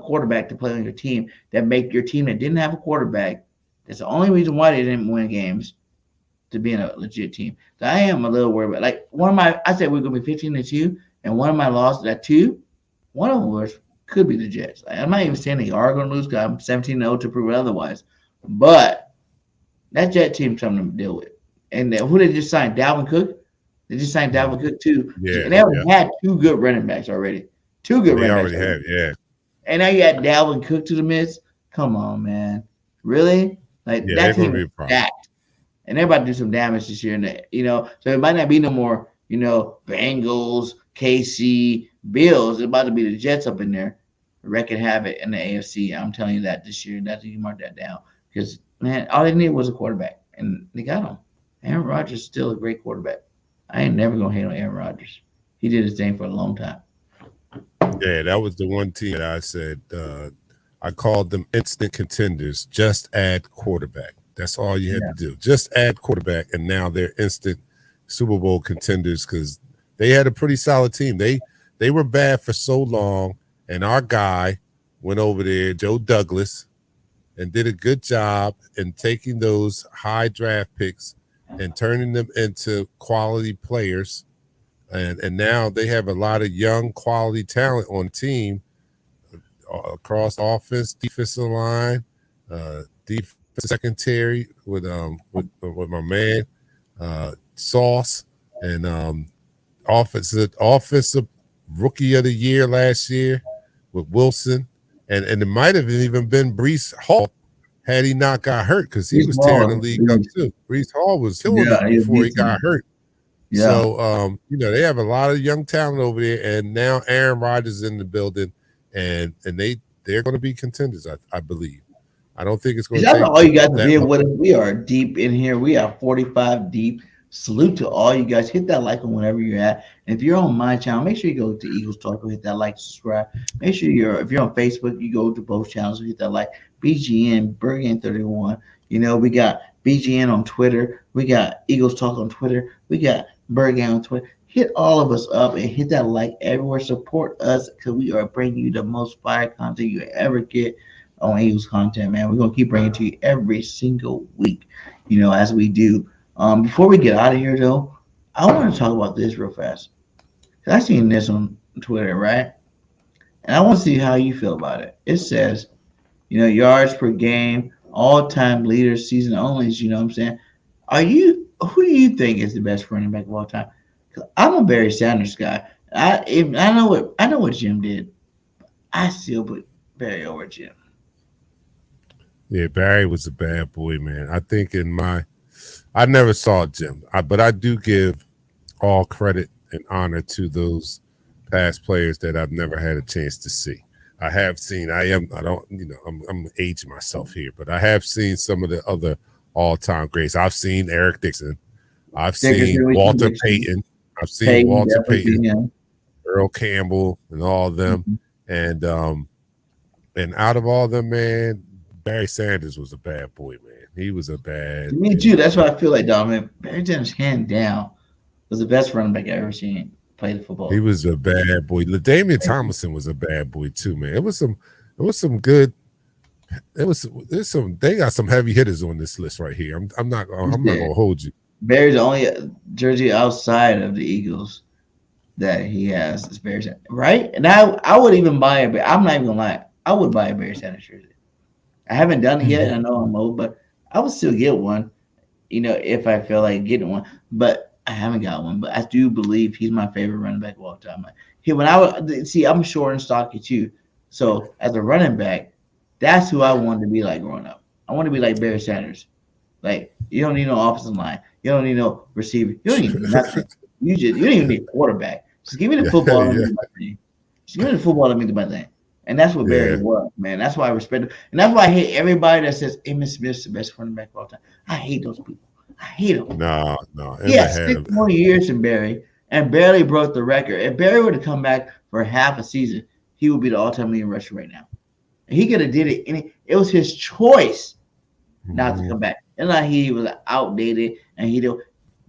quarterback to play on your team that make your team that didn't have a quarterback. That's the only reason why they didn't win games, to being a legit team. So I am a little worried about, like, I said we're going to be 15-2, and one of my losses at 2, one of them could be the Jets. Like, I'm not even saying they are going to lose because I'm 17-0 to prove it otherwise. But that Jet team something to deal with. And who they just signed? Dalvin Cook? They just signed Dalvin Cook too. Yeah, and they already had 2 good running backs already. 2 good running backs. They already had, And now you add Dalvin Cook to the mix. Come on, man. Really? Like that team is stacked. And they're about to do some damage this year. And so it might not be no more, Bengals, KC, Bills. It's about to be the Jets up in there wrecking havoc in the AFC. I'm telling you that this year. That's you mark that down. Because, man, all they needed was a quarterback. And they got him. Aaron Rodgers is still a great quarterback. I ain't never going to hate on Aaron Rodgers. He did his thing for a long time. Yeah, that was the one team that I said I called them instant contenders. Just add quarterback. That's all you had to do. Just add quarterback, and now they're instant Super Bowl contenders because they had a pretty solid team. They were bad for so long, and our guy went over there, Joe Douglas, and did a good job in taking those high draft picks and turning them into quality players. And now they have a lot of young quality talent on team across offense, defensive line, defense secondary with my man Sauce, and offensive rookie of the year last year with Wilson, and it might have even been Breece Hall had he not got hurt because he was tearing the league up too. Breece Hall was killing it before he got hurt. Yeah. So they have a lot of young talent over there, and now Aaron Rodgers is in the building, and they're going to be contenders, I believe. I don't think it's going to take all you guys to deal with. We are deep in here. We are 45 deep. salute to all you guys. Hit that like on wherever you're at. And if you're on my channel, make sure you go to Eagles Talk and hit that like, subscribe. Make sure if you're on Facebook, you go to both channels and hit that like. BGN, BIRDGANG 31. You know, we got BGN on Twitter. We got Eagles Talk on Twitter. We got BIRDGANG on Twitter. Hit all of us up and hit that like everywhere. Support us because we are bringing you the most fire content you ever get on Eagles content, man. We're going to keep bringing it to you every single week, you know, as we do. Before we get out of here, though, I want to talk about this real fast. I seen this on Twitter, right? And I want to see how you feel about it. It says, you know, yards per game, all-time leader, season onlys, you know what I'm saying? Who do you think is the best running back of all time? I'm a Barry Sanders guy. I know what Jim did. I still put Barry over Jim. Yeah, Barry was a bad boy, man. I think I never saw Jim, but I do give all credit and honor to those past players that I've never had a chance to see. I have seen. I'm aging myself here, but I have seen some of the other all-time greats. I've seen Eric Dixon. I've seen Walter Payton. I've seen Walter Payton, Earl Campbell, and all of them. Mm-hmm. And out of all them, man, Barry Sanders was a bad boy, man. He was a bad. Me too. That's what I feel like, dog, man. Barry Sanders, hands down, was the best running back I ever seen play the football. He was a bad boy. LaDainian Tomlinson was a bad boy too, man. It was some good. There's some. They got some heavy hitters on this list right here. I'm not gonna hold you. Barry's the only jersey outside of the Eagles that he has is Barry Sanders, right? And I would even buy a Barry. I'm not even gonna lie. I would buy a Barry Sanders jersey. I haven't done it yet. I know I'm old, but I would still get one, you know, if I feel like getting one. But I haven't got one. But I do believe he's my favorite running back of all time. I'm short and stocky too. So as a running back, that's who I wanted to be like growing up. I want to be like Barry Sanders. Like, you don't need no offensive line. You don't need no receiver. You don't need nothing. You don't even need a quarterback. Just give me the football. Let me do my thing. Just give me the football. Let me do my thing. And that's what Barry was, man. That's why I respect him. And that's why I hate everybody that says Emmitt Smith's the best running back of all time. I hate those people. I hate them. No. Yeah, 6 more years than Barry and barely broke the record. If Barry would have come back for half a season, he would be the all-time leading rusher right now. And he could have did it. And it was his choice not to come back. And like he was outdated, and the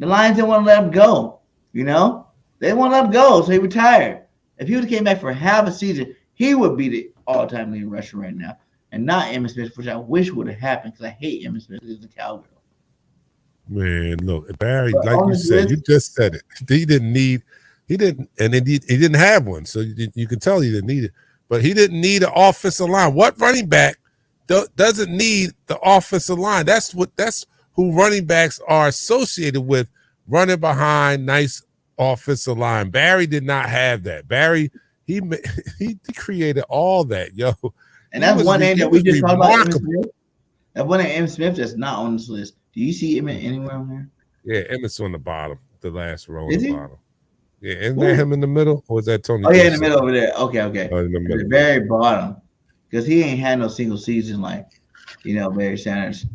Lions didn't want to let him go. You know, they didn't want to let him go, so he retired. If he would have came back for half a season, he would be the all-time leading rusher right now, and not Emmitt Smith, which I wish would have happened because I hate Emmitt Smith as a cowgirl. Man, look, Barry, like you said, you just said it. He didn't have one, so you can tell he didn't need it. But he didn't need an offensive line. What running back doesn't need the offensive line? That's who running backs are associated with, running behind nice offensive line. Barry did not have that. Barry, he created all that, yo. And that's one name that we just talked about. Emmitt Smith. That one name, Emmitt Smith, that's not on this list. Do you see Emmitt anywhere on there? Yeah, Emmitt's on the bottom, the last row on the bottom. Yeah, isn't that him in the middle, or is that Tony? Oh yeah, in the middle over there. Okay. In the middle. The very bottom, because he ain't had no single season like, you know, Barry Sanders,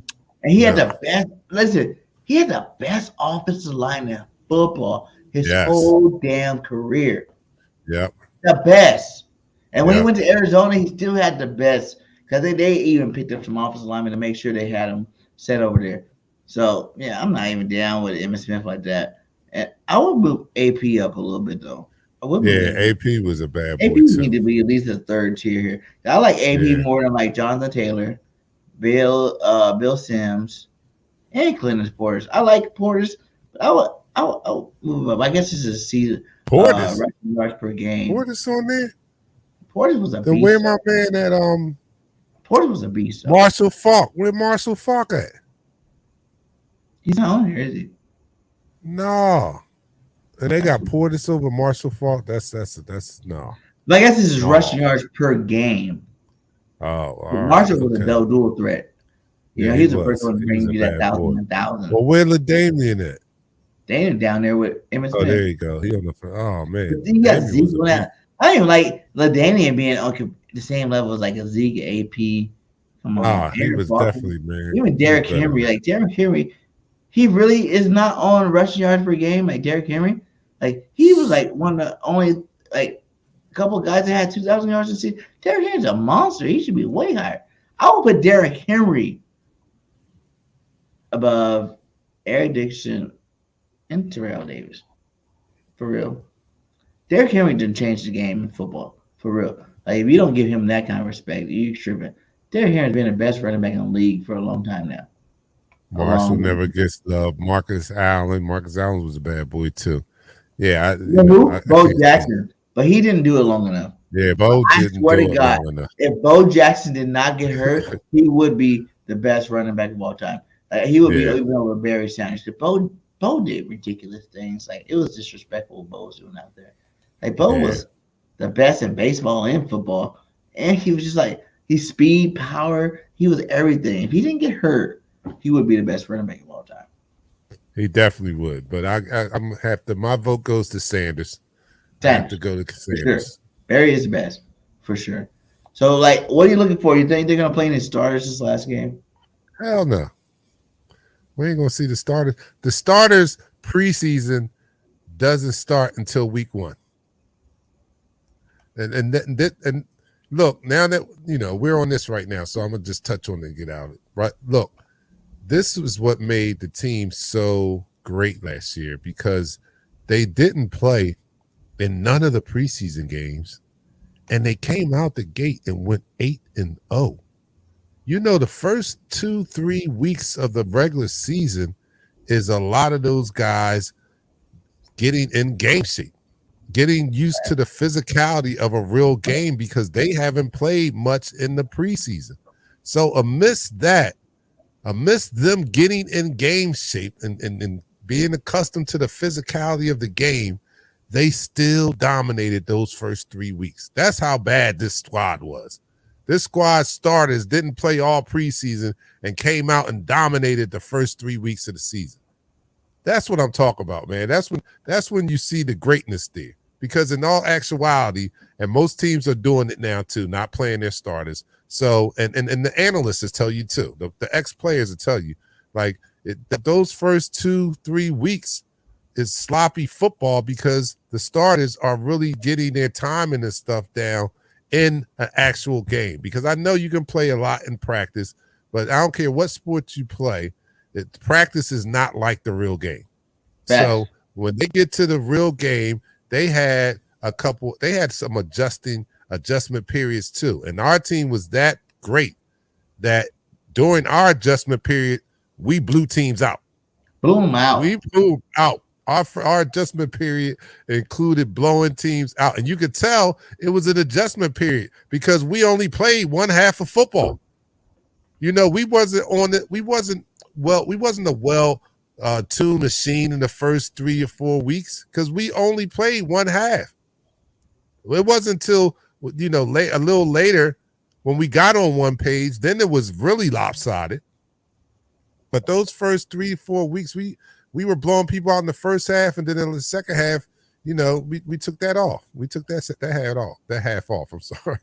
and he had the best. Listen, he had the best offensive line in football his whole damn career. Yep. The best. And when he went to Arizona, he still had the best because they even picked up some offensive linemen to make sure they had him set over there. So, yeah, I'm not even down with Emmitt Smith like that. And I would move AP up a little bit, though. AP was a bad boy, AP need to be at least a third tier here. I like AP more than like Jonathan Taylor, Bill Sims, and Clinton Portis. I like Portis, but I would move up. I guess this is a season. Portis. Yards per game. Portis on there? Portis was a beast. Then where my man at Portis was a beast. Marshall Faulk. Where Marshall Faulk at? He's not on here, is he? No. And they got Portis over Marshall Faulk. That's no. But I guess this is rushing yards per game. Oh, Marshall was a dual threat. You know, he's the first one to bring you that 1,000. Well, where LaDainian at? Daniel down there with Emmitt Smith. Oh, there you go. He on the man. You got Zeke on that. I don't even like LaDainian being on the same level as like a Zeke, AP. Come on. He was definitely, man. Even Derrick Henry. Like Derrick Henry, he really is not on rushing yards per game like Derrick Henry. Like he was like one of the only like couple of guys that had 2,000 yards this season. Derrick Henry's a monster. He should be way higher. I would put Derrick Henry above Eric Dixon and Terrell Davis. For real. Derrick Henry didn't change the game in football. For real. Like if you don't give him that kind of respect, you're tripping. Derrick Henry's been the best running back in the league for a long time now. Marshall never gets love. Marcus Allen was a bad boy too. Yeah, Bo Jackson, but he didn't do it long enough. Yeah, Bo didn't do it long enough. If Bo Jackson did not get hurt, he would be the best running back of all time. He would be even over Barry Sanders. Bo did ridiculous things. Like it was disrespectful what Bo was doing out there. Like Bo was the best in baseball and football, and he was just like he's speed, power. He was everything. If he didn't get hurt, he would be the best running back of all time. He definitely would. But I'm have to. My vote goes to Sanders. I have to go to Sanders. Sure. Barry is the best for sure. So, like, what are you looking for? You think they're gonna play any starters this last game? Hell no. We ain't gonna see the starters. The starters preseason doesn't start until week 1. And look, now that we're on this right now, so I'm gonna just touch on it and get out of it. Right. Look, this was what made the team so great last year because they didn't play in none of the preseason games, and they came out the gate and went 8-0. The first 2-3 weeks of the regular season is a lot of those guys getting in game shape, getting used to the physicality of a real game because they haven't played much in the preseason. So amidst them getting in game shape and being accustomed to the physicality of the game, they still dominated those first 3 weeks. That's how bad this squad was. This squad starters didn't play all preseason and came out and dominated the first 3 weeks of the season. That's what I'm talking about, man. That's when you see the greatness there. Because in all actuality, and most teams are doing it now too, not playing their starters. So, and the analysts will tell you too, the ex-players will tell you, like those first 2-3 weeks is sloppy football because the starters are really getting their timing and stuff down in an actual game. Because I know you can play a lot in practice, but I don't care what sport you play, practice is not like the real game. Back. So when they get to the real game, they had some adjustment periods too. And our team was that great that during our adjustment period, we blew teams out. Blew them out. We blew out. Our adjustment period included blowing teams out. And you could tell it was an adjustment period because we only played one half of football. We wasn't a well-tuned machine in the first 3 or 4 weeks because we only played one half. It wasn't until, a little later when we got on one page, then it was really lopsided. But those first 3 or 4 weeks, we were blowing people out in the first half, and then in the second half, we took that off. We took that half off. I'm sorry.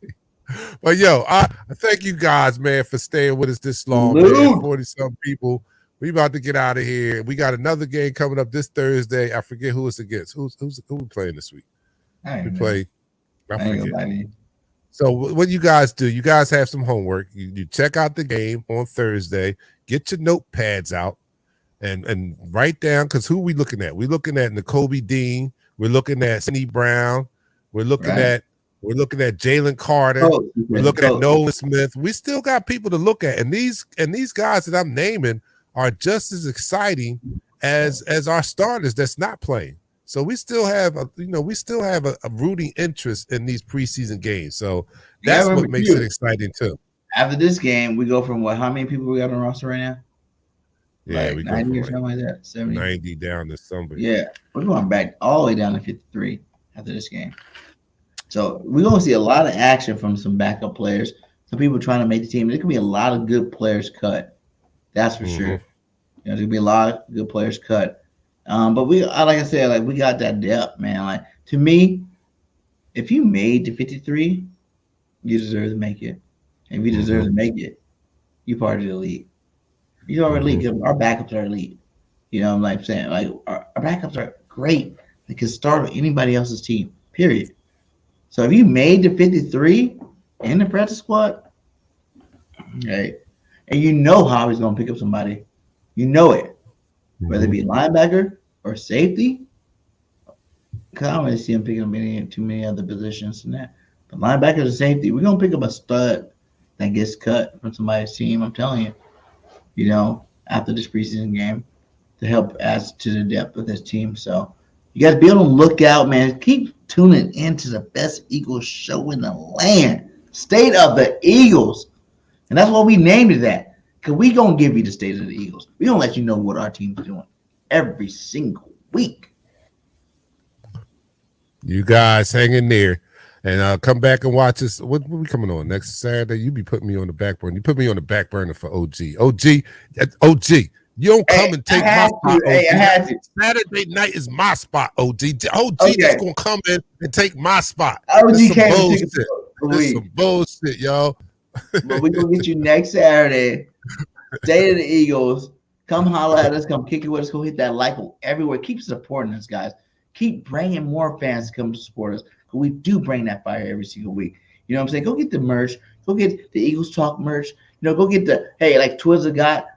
But I thank you guys, man, for staying with us this long, man. 40-something people. We about to get out of here. We got another game coming up this Thursday. I forget who it's against. Who we playing this week? I forget. So what you guys do, you guys have some homework. You check out the game on Thursday. Get your notepads out and write down, because who we looking at? We're looking at N'Kobe Dean. We're looking at Sidney Brown. We're looking at Jalen Carter. We're looking at Nolan Smith. We still got people to look at, and these guys that I'm naming are just as exciting as our starters that's not playing. So we still have a rooting interest in these preseason games. So that's what makes it exciting too. After this game, we go from how many people we got on the roster right now? Yeah, we 90 or something like that. 70. 90 down to somebody. Yeah, we're going back all the way down to 53 after this game. So we're going to see a lot of action from some backup players, some people trying to make the team. There could be a lot of good players cut. That's for sure. There's going to be a lot of good players cut. But like I said, we got that depth, man. Like, to me, if you made to 53, you deserve to make it. And if you deserve to make it, you're part of the elite. You're already elite because our backups are elite. You know, I'm like saying, like our backups are great. They can start with anybody else's team. Period. So if you made the 53 in the practice squad, okay, and you know how he's gonna pick up somebody, you know it, whether it be linebacker or safety. Cause I don't really see him picking up too many other positions than that. But linebacker and safety, we're gonna pick up a stud that gets cut from somebody's team. I'm telling you, after this preseason game to help add to the depth of this team. So you guys be on the lookout, man. Keep tuning into the best Eagles show in the land, State of the Eagles, and that's what we named it that. Cause we gonna give you the State of the Eagles. We gonna let you know what our team's doing every single week. You guys hang in there and come back and watch us. What we coming on next Saturday? You be putting me on the back burner. You put me on the back burner for OG. OG. You don't come and take my spot. Hey, I had to. Saturday night is my spot, OG. OG just gonna come in and take my spot. OG came bullshit. That's some bullshit, y'all. But we gonna get you next Saturday. State of the Eagles. Come holler at us. Come kick it with us. Go hit that like everywhere. Keep supporting us, guys. Keep bringing more fans to come to support us. But we do bring that fire every single week. You know what I'm saying? Go get the merch. Go get the Eagles Talk merch. Go get like Twizzler got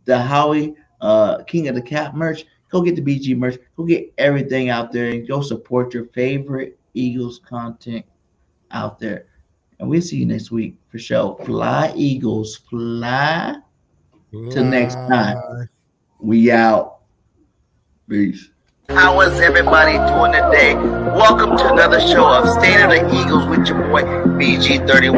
the Howie King of the Cap merch. Go get the BG merch. Go get everything out there and go support your favorite Eagles content out there. And we'll see you next week for sure. Fly, Eagles, fly. Till next time. We out. Peace. How is everybody doing today? Welcome to another show of State of the Eagles with your boy BG31.